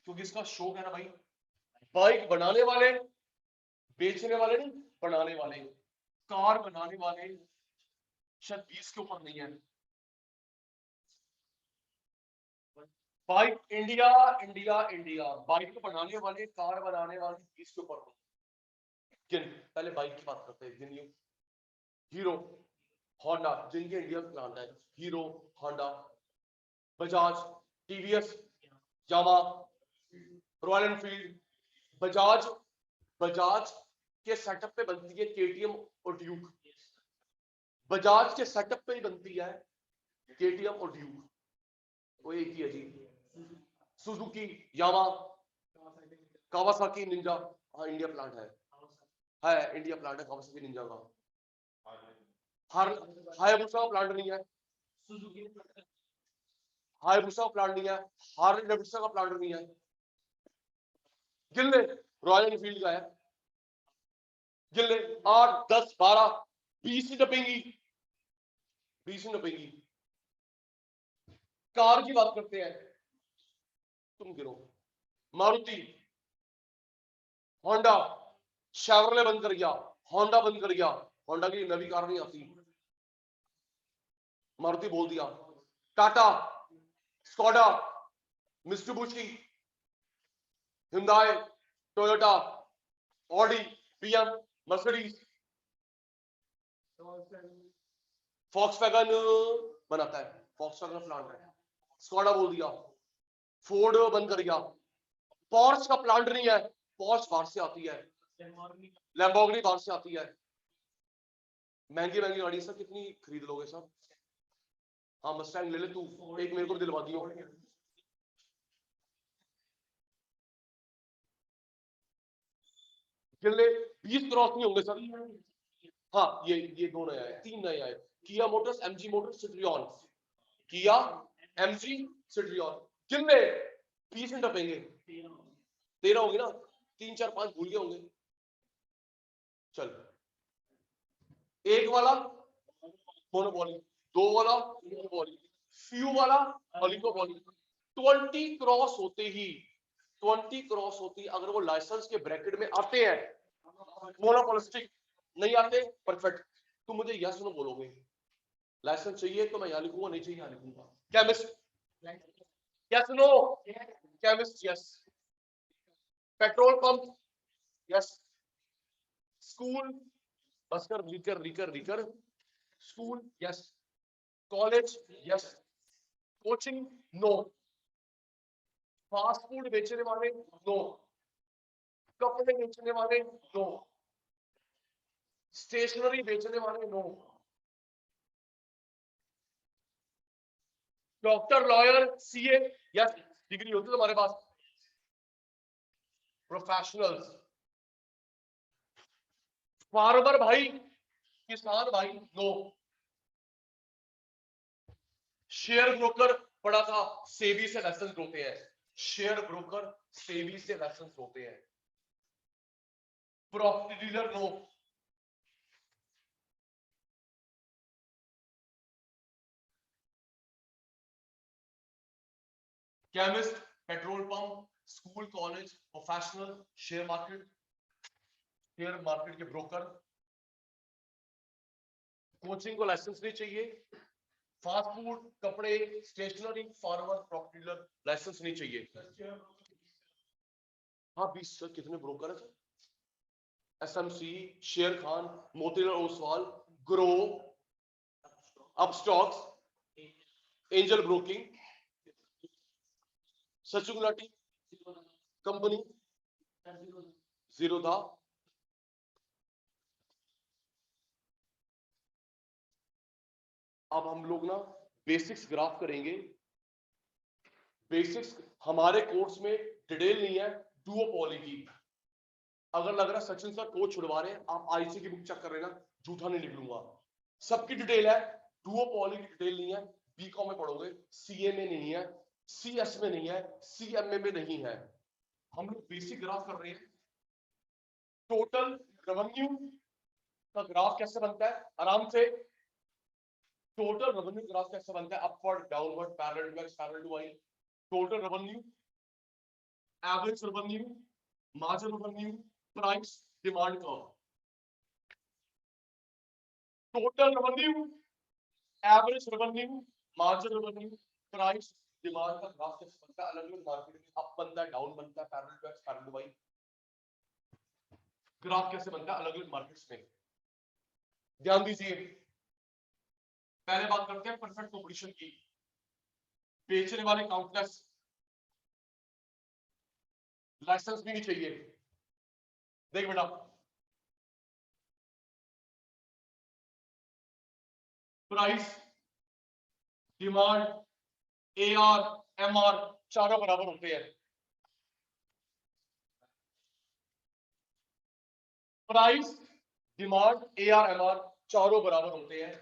क्योंकि इसका शौक है ना भाई, बाइक बनाने वाले, बेचने वाले नहीं, बनाने वाले, कार बनाने वाले शायद 20 के ऊपर नहीं है, bike India, India, India, bike बनाने वाले, कार बनाने वाले 20 के ऊपर नहीं। पहले बाइक की बात करते हैं, गिनिए, हीरो, होंडा, जिनके इंडिया में प्लांट है, हीरो, होंडा, बजाज, टीवीएस, यामा, रॉयल एनफील्ड, बजाज, बजाज के सेटअप पे बनती है केटीएम और ड्यूक, बजाज के सेटअप पे ही बनती है केटीएम और ड्यूक, वो एक ही है जी। सुजुकी, यामा, कावासाकी निंजा, हाँ इंडिया प्लांट है इंडिया प्लांट है कावासाकी निंजा का, हर हायाबुसा का प्लांट नहीं है, हायाबुसा का प्लांट नहीं है, हार्ले डेविडसन का प्लांट नहीं है, गिन ले, रॉयल एनफील्ड का है, गिन ले, 8, 10, 12, 20 ही नपेंगी, 20 ही नपेंगी। कार की बात करते हैं, तुम गिरो, मारुति, होंडा, शेवरले बंद कर गया, होंडा बंद कर गया, होंडा की नवी कार नहीं आती, मारुति बोल दिया, Tata, Skoda, Mitsubishi, Hyundai, Toyota, Audi, BM, Mercedes, Volkswagen बनाता है, फॉक्सवैगन प्लांट है, स्कोडा बोल दिया, फोर्ड बंद कर गया, पोर्श का प्लांट नहीं है, पोर्श बाहर से आती है, लैम्बोर्गिनी बाहर से आती है, महंगी महंगी गाड़ी सब कितनी खरीद लोगे सब, हाँ मस्टैंग ले ले तू, एक मेरे को दिलवा दियो। गिन ले, 20 क्रॉस नहीं होंगे सर। हाँ ये दो नए आए, 3 नए आए। किया मोटर्स, एमजी मोटर्स, सिट्रियन। किया, एमजी, सिट्रियन। गिन ले, 20 में टपेंगे। 13 होंगे ना, 3 4 5 भूल गए होंगे। चल, एक वाला मोनोपोली, दो वाला मोनोपोली, फ्यू वाला ओलिगोपोली। 20 क्रॉस होते ही, 20 क्रॉस होती अगर वो लाइसेंस के ब्रैकेट में आते हैं मोनोपोलिस्टिक, नहीं आते परफेक्ट। तुम मुझे यस नो बोलोगे, लाइसेंस चाहिए तो मैं यहां लिखूंगा, नहीं चाहिए यहां लिखूंगा। Chemist yes no, chemist yes. Petrol pump yes. School, बस कर, रीकर रीकर रीकर। School yes. College yes. Coaching no. Fast food बेचने वाले नो। कपड़े बेचने वाले नो। स्टेशनरी बेचने वाले no. Doctor, lawyer, CA yes, degree होती है तुम्हारे पास। प्रोफेशनल्स, फार्मर भाई, किसान भाई नो। शेयर ब्रोकर पढ़ा था, सेबी से लाइसेंस होते हैं। शेयर ब्रोकर सेबी से लाइसेंस होते हैं। Property dealer no. Chemist, petrol pump, school, college, professional, share market, share market के ब्रोकर। कोचिंग को लाइसेंस नहीं चाहिए। फास्ट फूड, कपड़े, stationery, farmer, property dealer, licence नहीं चाहिए। हाँ 20 सर, कितने ब्रोकर है सर? एसएमसी, शेर Khan, Motilal Oswal, grow, Upstox, angel broking, Sachin Gulati company zero था। अब हम लोग ना बेसिक्स ग्राफ करेंगे। बेसिक्स हमारे कोर्स में डिटेल नहीं है डुओपोली की। अगर लग रहा सचिन सर कोच छुड़वा रहे हैं, आप आईसी की बुक चेक कर लेना, झूठा नहीं निकलूंगा। सबकी डिटेल है, डुओपोली की डिटेल नहीं है। बीकॉम में पढ़ोगे, सीए में नहीं है, सीएस में नहीं है, सीएमए में नहीं है। हम लोग बेसिक ग्राफ कर रहे हैं। टोटल रेवेन्यू का ग्राफ कैसे बनता है, आराम से। टोटल रेवेन्यू ग्राफ कैसे बनता है, upward, downward, parallel to X, parallel to Y. Total revenue, average revenue, margin revenue, price, demand curve. Total revenue, average revenue, margin revenue, price, demand का ग्राफ कैसे बनता है, अलग अलग मार्केट में अप बनता है, डाउन बनता है, parallel to X, parallel to Y. Graph कैसे बनता है अलग अलग मार्केट्स में, ध्यान दीजिए। पहले बात करते हैं परफेक्ट कंपटीशन की। बेचने वाले काउंटलेस, लाइसेंस भी नहीं चाहिए। देख बेटा, प्राइस, डिमांड, एआर, एमआर चारों बराबर होते हैं। प्राइस, डिमांड, एआर, एमआर चारों बराबर होते हैं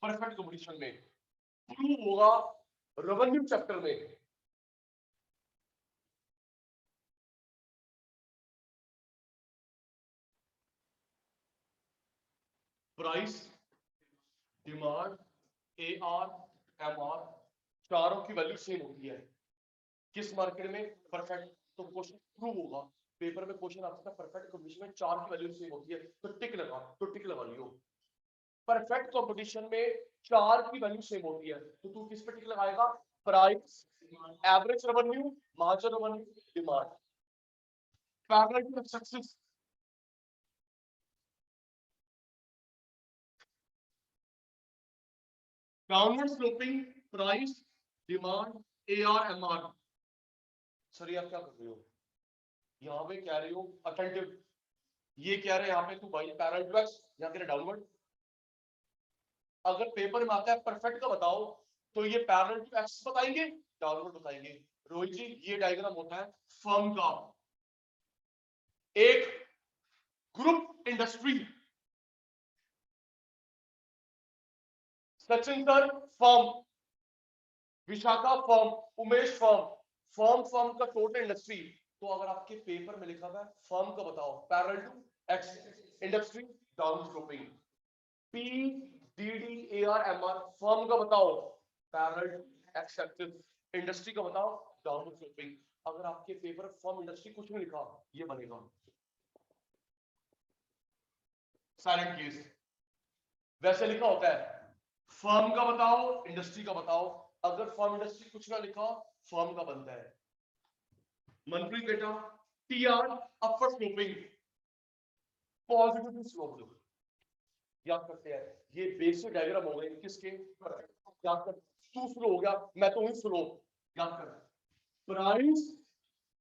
परफेक्ट कंपटीशन में। प्रूव होगा रेवेन्यू चैप्टर में। प्राइस, डिमांड, एआर, एमआर चारों की वैल्यू सेम होती है किस मार्केट में, परफेक्ट। तो क्वेश्चन प्रूव होगा, पेपर में क्वेश्चन आ सकता है परफेक्ट कंपटीशन में चार की वैल्यू सेम होती है, तो टिक लगा, तो टिक लगा लियो। परफेक्ट कंपटीशन में चार की वैल्यू सेम होती है, तो तू किस पे टिक लगाएगा, price, average revenue, margin revenue, demand. Parallel to success, downward sloping, price, demand, AR, MR. Sir ये आप क्या कर रहे हो, यहाँ पे कह रहे हो अटेंटिव, ये कह रहे हैं यहाँ पे तू भाई पैरेलल टू एक्स, यहाँ कह रहे डाउनवर्ड। अगर पेपर में आता है परफेक्ट का बताओ, तो ये पैरेलल टू एक्सिस बताएंगे, डाउनवर्ड बताएंगे। रोहित जी ये डायग्राम होता है फर्म का। एक group industry, Sachin sir firm, Vishakha firm, Umesh firm, firm का टोटल इंडस्ट्री। तो अगर आपके पेपर में लिखा हुआ है फर्म का बताओ, parallel to X industry down sloping. P D D A R M R firm का बताओ, parallel to X axis, industry का बताओ डाउन स्लोपिंग। अगर आपके पेपर फर्म इंडस्ट्री कुछ नहीं लिखा, ये बनेगा साइलेंट केस। वैसे लिखा होता है फर्म का बताओ, इंडस्ट्री का बताओ। अगर फर्म इंडस्ट्री कुछ ना लिखा, फर्म का बनता है। मनप्रीत बेटा, टी आर अपर स्लोपिंग, पॉजिटिव स्लोप याद करते हैं। ये बेसिक डायग्राम हो गए किसके, याद कर। तू स्लो हो गया, मैं तो हूं स्लो, याद कर। Price,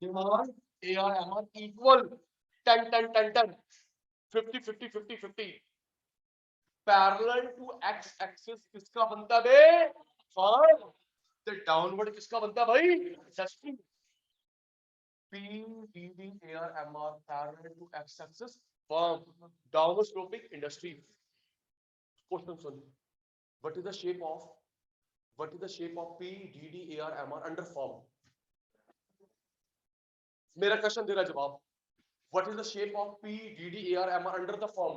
demand, A R M R equal 10 10 10 10 50 50 50 50। Parallel to X axis किसका बनता है बे, फर्म। तो डाउनवर्ड किसका बनता है भाई, industry. P D D A R M R parallel to X axis firm, downward sloping industry. Question सुन, what is the shape of, what is the shape of P D D A R M R under firm. मेरा question दे रहा जवाब, what is the shape of P D D A R M R under the firm.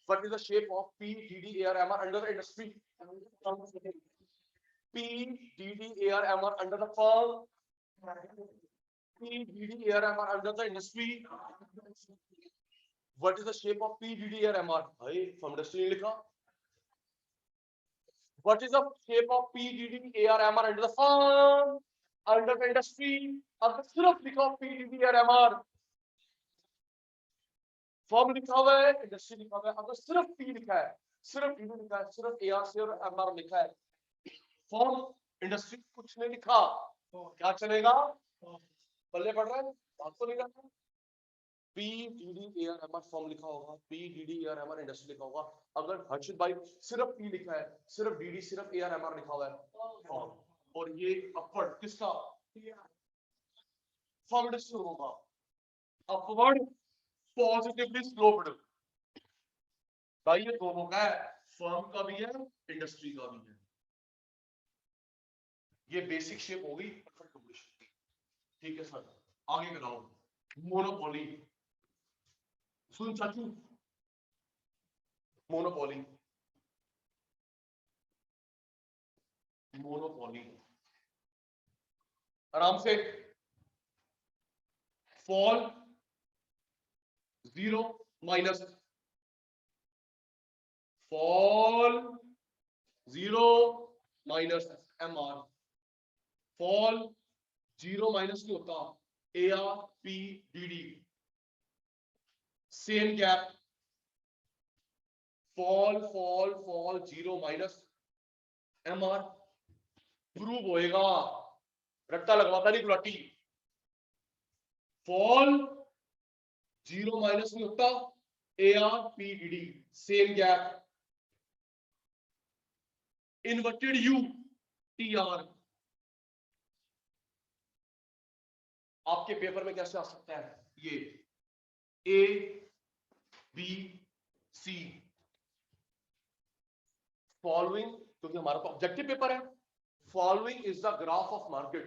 What is the shape of PDDARMR under the industry? PDDARMR under the firm. PDDARMR under the industry. What is the shape of PDDARMR? भाई from industry लिखा. What is the shape of PDDARMR under the firm? Under the industry. अगर सिर्फ लिखा PDDARMR, form लिखा हुआ है, industry लिखा हुआ है। अगर सिर्फ पी लिखा है, सिर्फ डी लिखा है, सिर्फ एआर सी और एमआर लिखा है, फॉर्म इंडस्ट्री कुछ नहीं लिखा, क्या चलेगा, बल्ले पड़ रहा है, बात तो नहीं करना। P D D A R M R firm लिखा होगा, P D D A R M R industry लिखा होगा। अगर हर्षित भाई सिर्फ पी लिखा है, सिर्फ डी डी, सिर्फ ए आर एम आर लिखा हुआ है फॉर्म, और ये अपवर्ड किसका, फॉर्म इंडस्ट्री होगा, अपवर्ड पॉजिटिवली स्लोप्ड। भाई ये दोनों का है, फर्म का भी है, इंडस्ट्री का भी है। ये बेसिक शेप होगी परफेक्ट कंप्लीशन की। ठीक है सर, आगे कराओ। मोनोपोली, सुन चाचू, मोनोपोली, मोनोपोली आराम से। Fall 0 minus, fall 0 minus M R, fall 0 minus नहीं होता, A R P D D, same gap, fall fall fall 0 minus M R, prove होएगा, रट्टा लगवाता नहीं गुलाटी। फॉल 0 माइनस नहीं होता, A R P D D, same gap, inverted U T R. आपके paper में कैसे आ सकता है ये, ए बी सी फॉलोइंग, क्योंकि हमारा तो ऑब्जेक्टिव पेपर है। Following is the graph of market,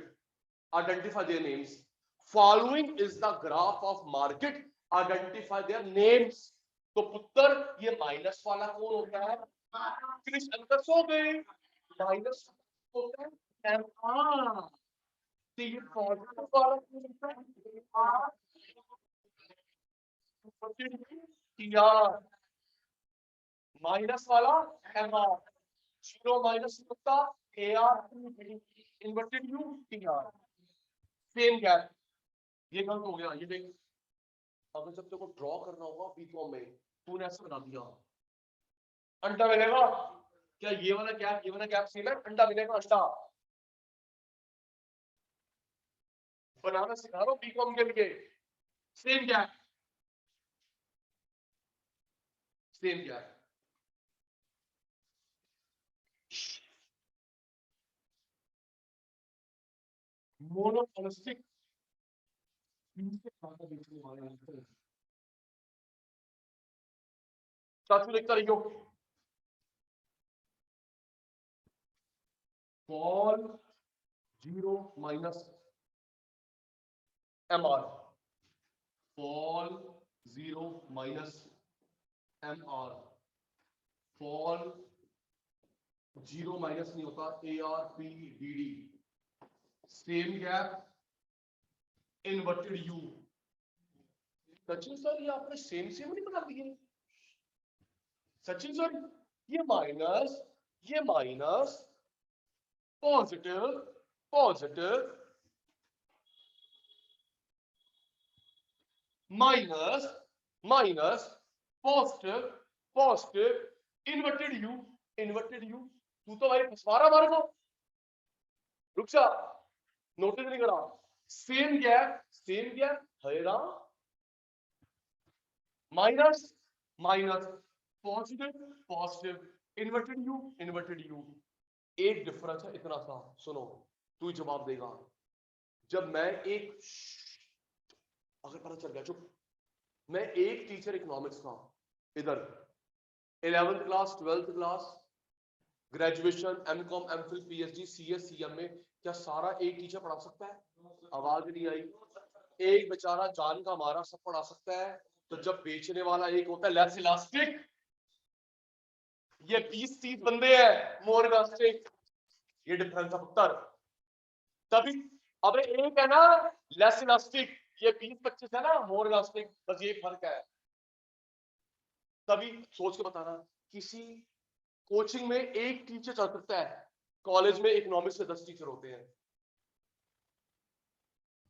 identify their names. Following is the graph of market, identify their names. तो पुत्र ये माइनस वाला कौन होता है, फिनिश अंतर सो गए, माइनस होता है एम आर। तो ये पॉजिटिव वाला कौन होता है, टी आर, माइनस वाला एम आर, 0 माइनस होता A are inverted U T R, same gap. ये गलत हो गया, ये देख, अगर जब तेरे को ड्रॉ करना होगा बीकॉम में, तूने ऐसा बना दिया, अंडा मिलेगा क्या, ये वाला गैप, ये वाला गैप सेम है, अंडा मिलेगा, अंडा बनाना सिखा रहा हूं बीकॉम के लिए। Same gap, same gap, monopolistic साथियों लिखता रहियो, Paul 0 minus MR, Paul 0 minus MR, Paul 0 minus नहीं होता ARPDD, same gap inverted U। Sachin sir ये आपने सेम नहीं बना दिए सचिन सर, ये minus positive positive minus minus positive positive inverted you. तू तो भाई फंसवारा मारे को, रुक जा, नोटिस नहीं करा, सेम गैप हैरा minus minus positive inverted U. एक डिफरेंस है इतना सा, सुनो तू ही जवाब देगा। जब मैं एक, अगर पता चल गया चुप, मैं एक टीचर इकोनॉमिक्स का इधर 11th class 12th class graduation MCom MPhil PhD CS CM में क्या सारा एक टीचर पढ़ा सकता है? आवाज नहीं आई। एक बेचारा जान का मारा सब पढ़ा सकता है, तो जब बेचने वाला एक होता है लेस इलास्टिक, ये 20-30 बंदे हैं मोर इलास्टिक, ये डिफरेंस है पुत्र। तभी अबे एक है ना लेस इलास्टिक, ये 20-25 है ना मोर इलास्टिक, बस ये फर्क है। तभी सोच के बताना, किसी कोचिंग में एक टीचर चल सकता है, कॉलेज में इकोनॉमिक्स के 10 टीचर होते हैं,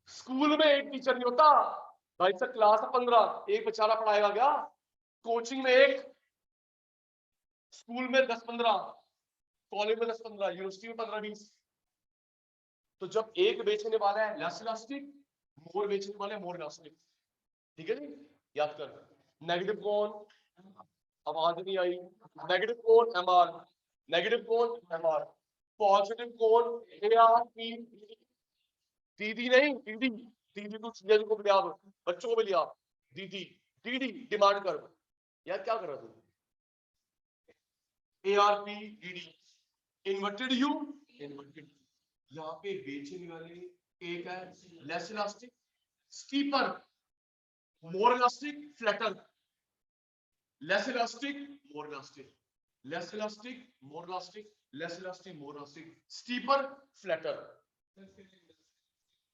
स्कूल में एक टीचर नहीं होता भाई सर, क्लास है 15, एक बेचारा पढ़ाएगा क्या? कोचिंग में एक, स्कूल में 10-15, कॉलेज में 10-15, यूनिवर्सिटी में 15-20। तो जब एक बेचने वाला है लेस इलास्टिक, मोर बेचने वाले मोर इलास्टिक, ठीक है जी, याद कर। नेगेटिव कौन, आवाज नहीं आई, नेगेटिव कौन MR, नेगेटिव कौन MR, पॉजिटिव कौन ARP, दीदी नहीं दीदी तो सीएल को भी लिया, बच्चों को भी लिया, दीदी डिमांड कर। यार क्या कर रहा तू? ARPDD inverted U, inverted. यहाँ पे बेचने वाले एक है less elastic, steeper, more elastic, flatter, less elastic more elastic, less elastic more elastic, less elastic more elastic, steeper flatter.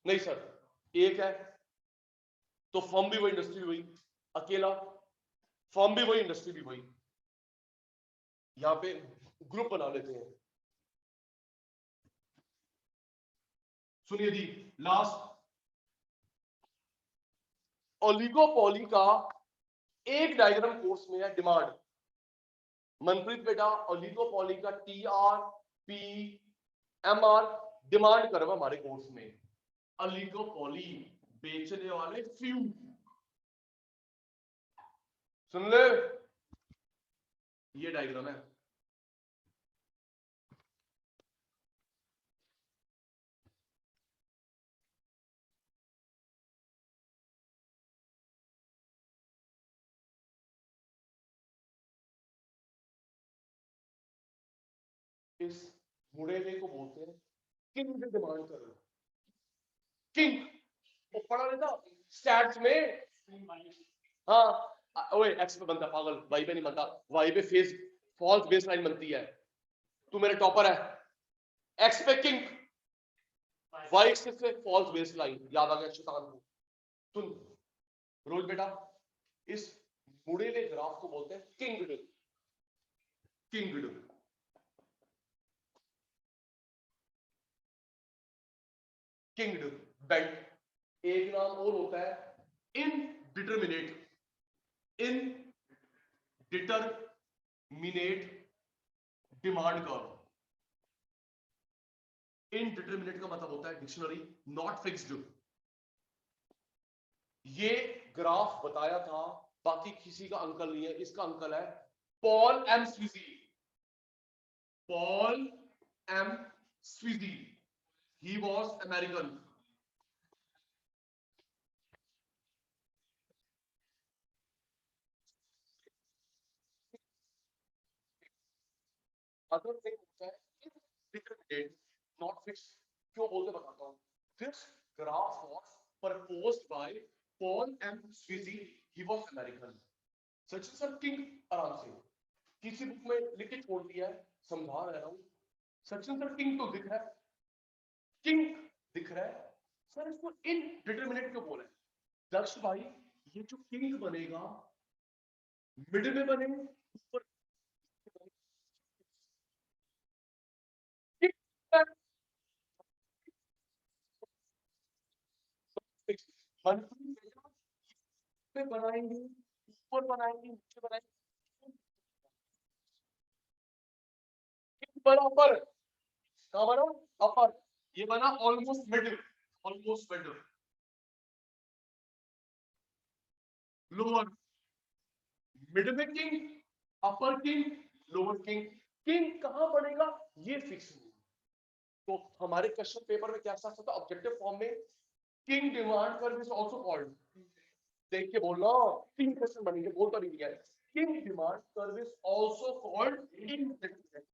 नहीं सर एक है तो फर्म भी वही इंडस्ट्री भी वही, अकेला फर्म भी वही इंडस्ट्री भी वही, यहां पे ग्रुप बना लेते हैं। सुनिए जी, लास्ट ओलिगोपोली का एक डायग्राम कोर्स में है, डिमांड। मनप्रीत बेटा ओलिगोपोली का TRPMR डिमांड करवा हमारे कोर्स में। ओलिगोपोली बेचने वाले फ्यू, सुन ले, ये डायग्राम है। इस मुड़ेवे को बोलते हैं किंग डिमांड कर रहे, किंग वो पढ़ा लेता स्टैट्स में। हाँ ओए एक्स पे बनता पागल, वाई पे नहीं बनता, वाई पे फेस फॉल्स बेस लाइन बनती है। तू मेरे टॉपर है, एक्स पे किंग, वाई एक्सिस पे फॉल्स बेस लाइन, याद आ गया शैतान को। सुन रोज बेटा, इस मुड़ेले ग्राफ को बोलते हैं किंग्ड, किंग्ड, किंग्ड बेल्ट। एक नाम और होता है indeterminate, indeterminate demand curve. Indeterminate का मतलब होता है डिक्शनरी नॉट फिक्स्ड। ये ग्राफ बताया था, बाकी किसी का अंकल नहीं है, इसका अंकल है Paul M Sweezy, Paul M Sweezy, he was American. Other thing होता है indeterminate, not fixed. क्यों बोलते बताता हूँ. This graph was proposed by Paul M. Sweezy. He was American. Sachin sir king आराम से किसी बुक में लिख के छोड़ दिया है, समझा रहा हूँ. सचिन सर किंग तो दिख रहा है, किंग दिख रहा है सर, इसको इनडिटरमिनेट क्यों बोला है? दक्ष भाई ये जो किंग बनेगा मिडिल में बने ऊपर पे बनाएंगे, ऊपर बनाएंगे, नीचे बनाएंगे, बराबर कहाँ बना अपर, ये बना almost middle, almost middle, lower middle में किंग, अपर किंग, लोअर किंग. किंग कहां बनेगा ये फिक्स नहीं. तो हमारे क्वेश्चन पेपर में क्या था ऑब्जेक्टिव फॉर्म में, king demand curve is also called, देख के बोलना, तीन क्वेश्चन बनेंगे, बोलता नहीं है. King demand curve is also called indeterminate.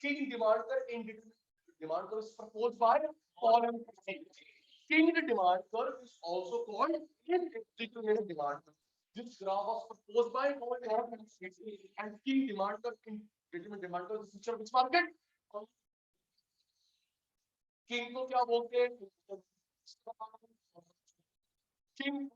King demand curve indeterminate, demand curve is proposed by Paul M. King demand curve is also called indeterminate demand curve. This graph was proposed by Paul M. and King demand curve, indeterminate demand curve is feature which market? King को क्या बोलते हैं? King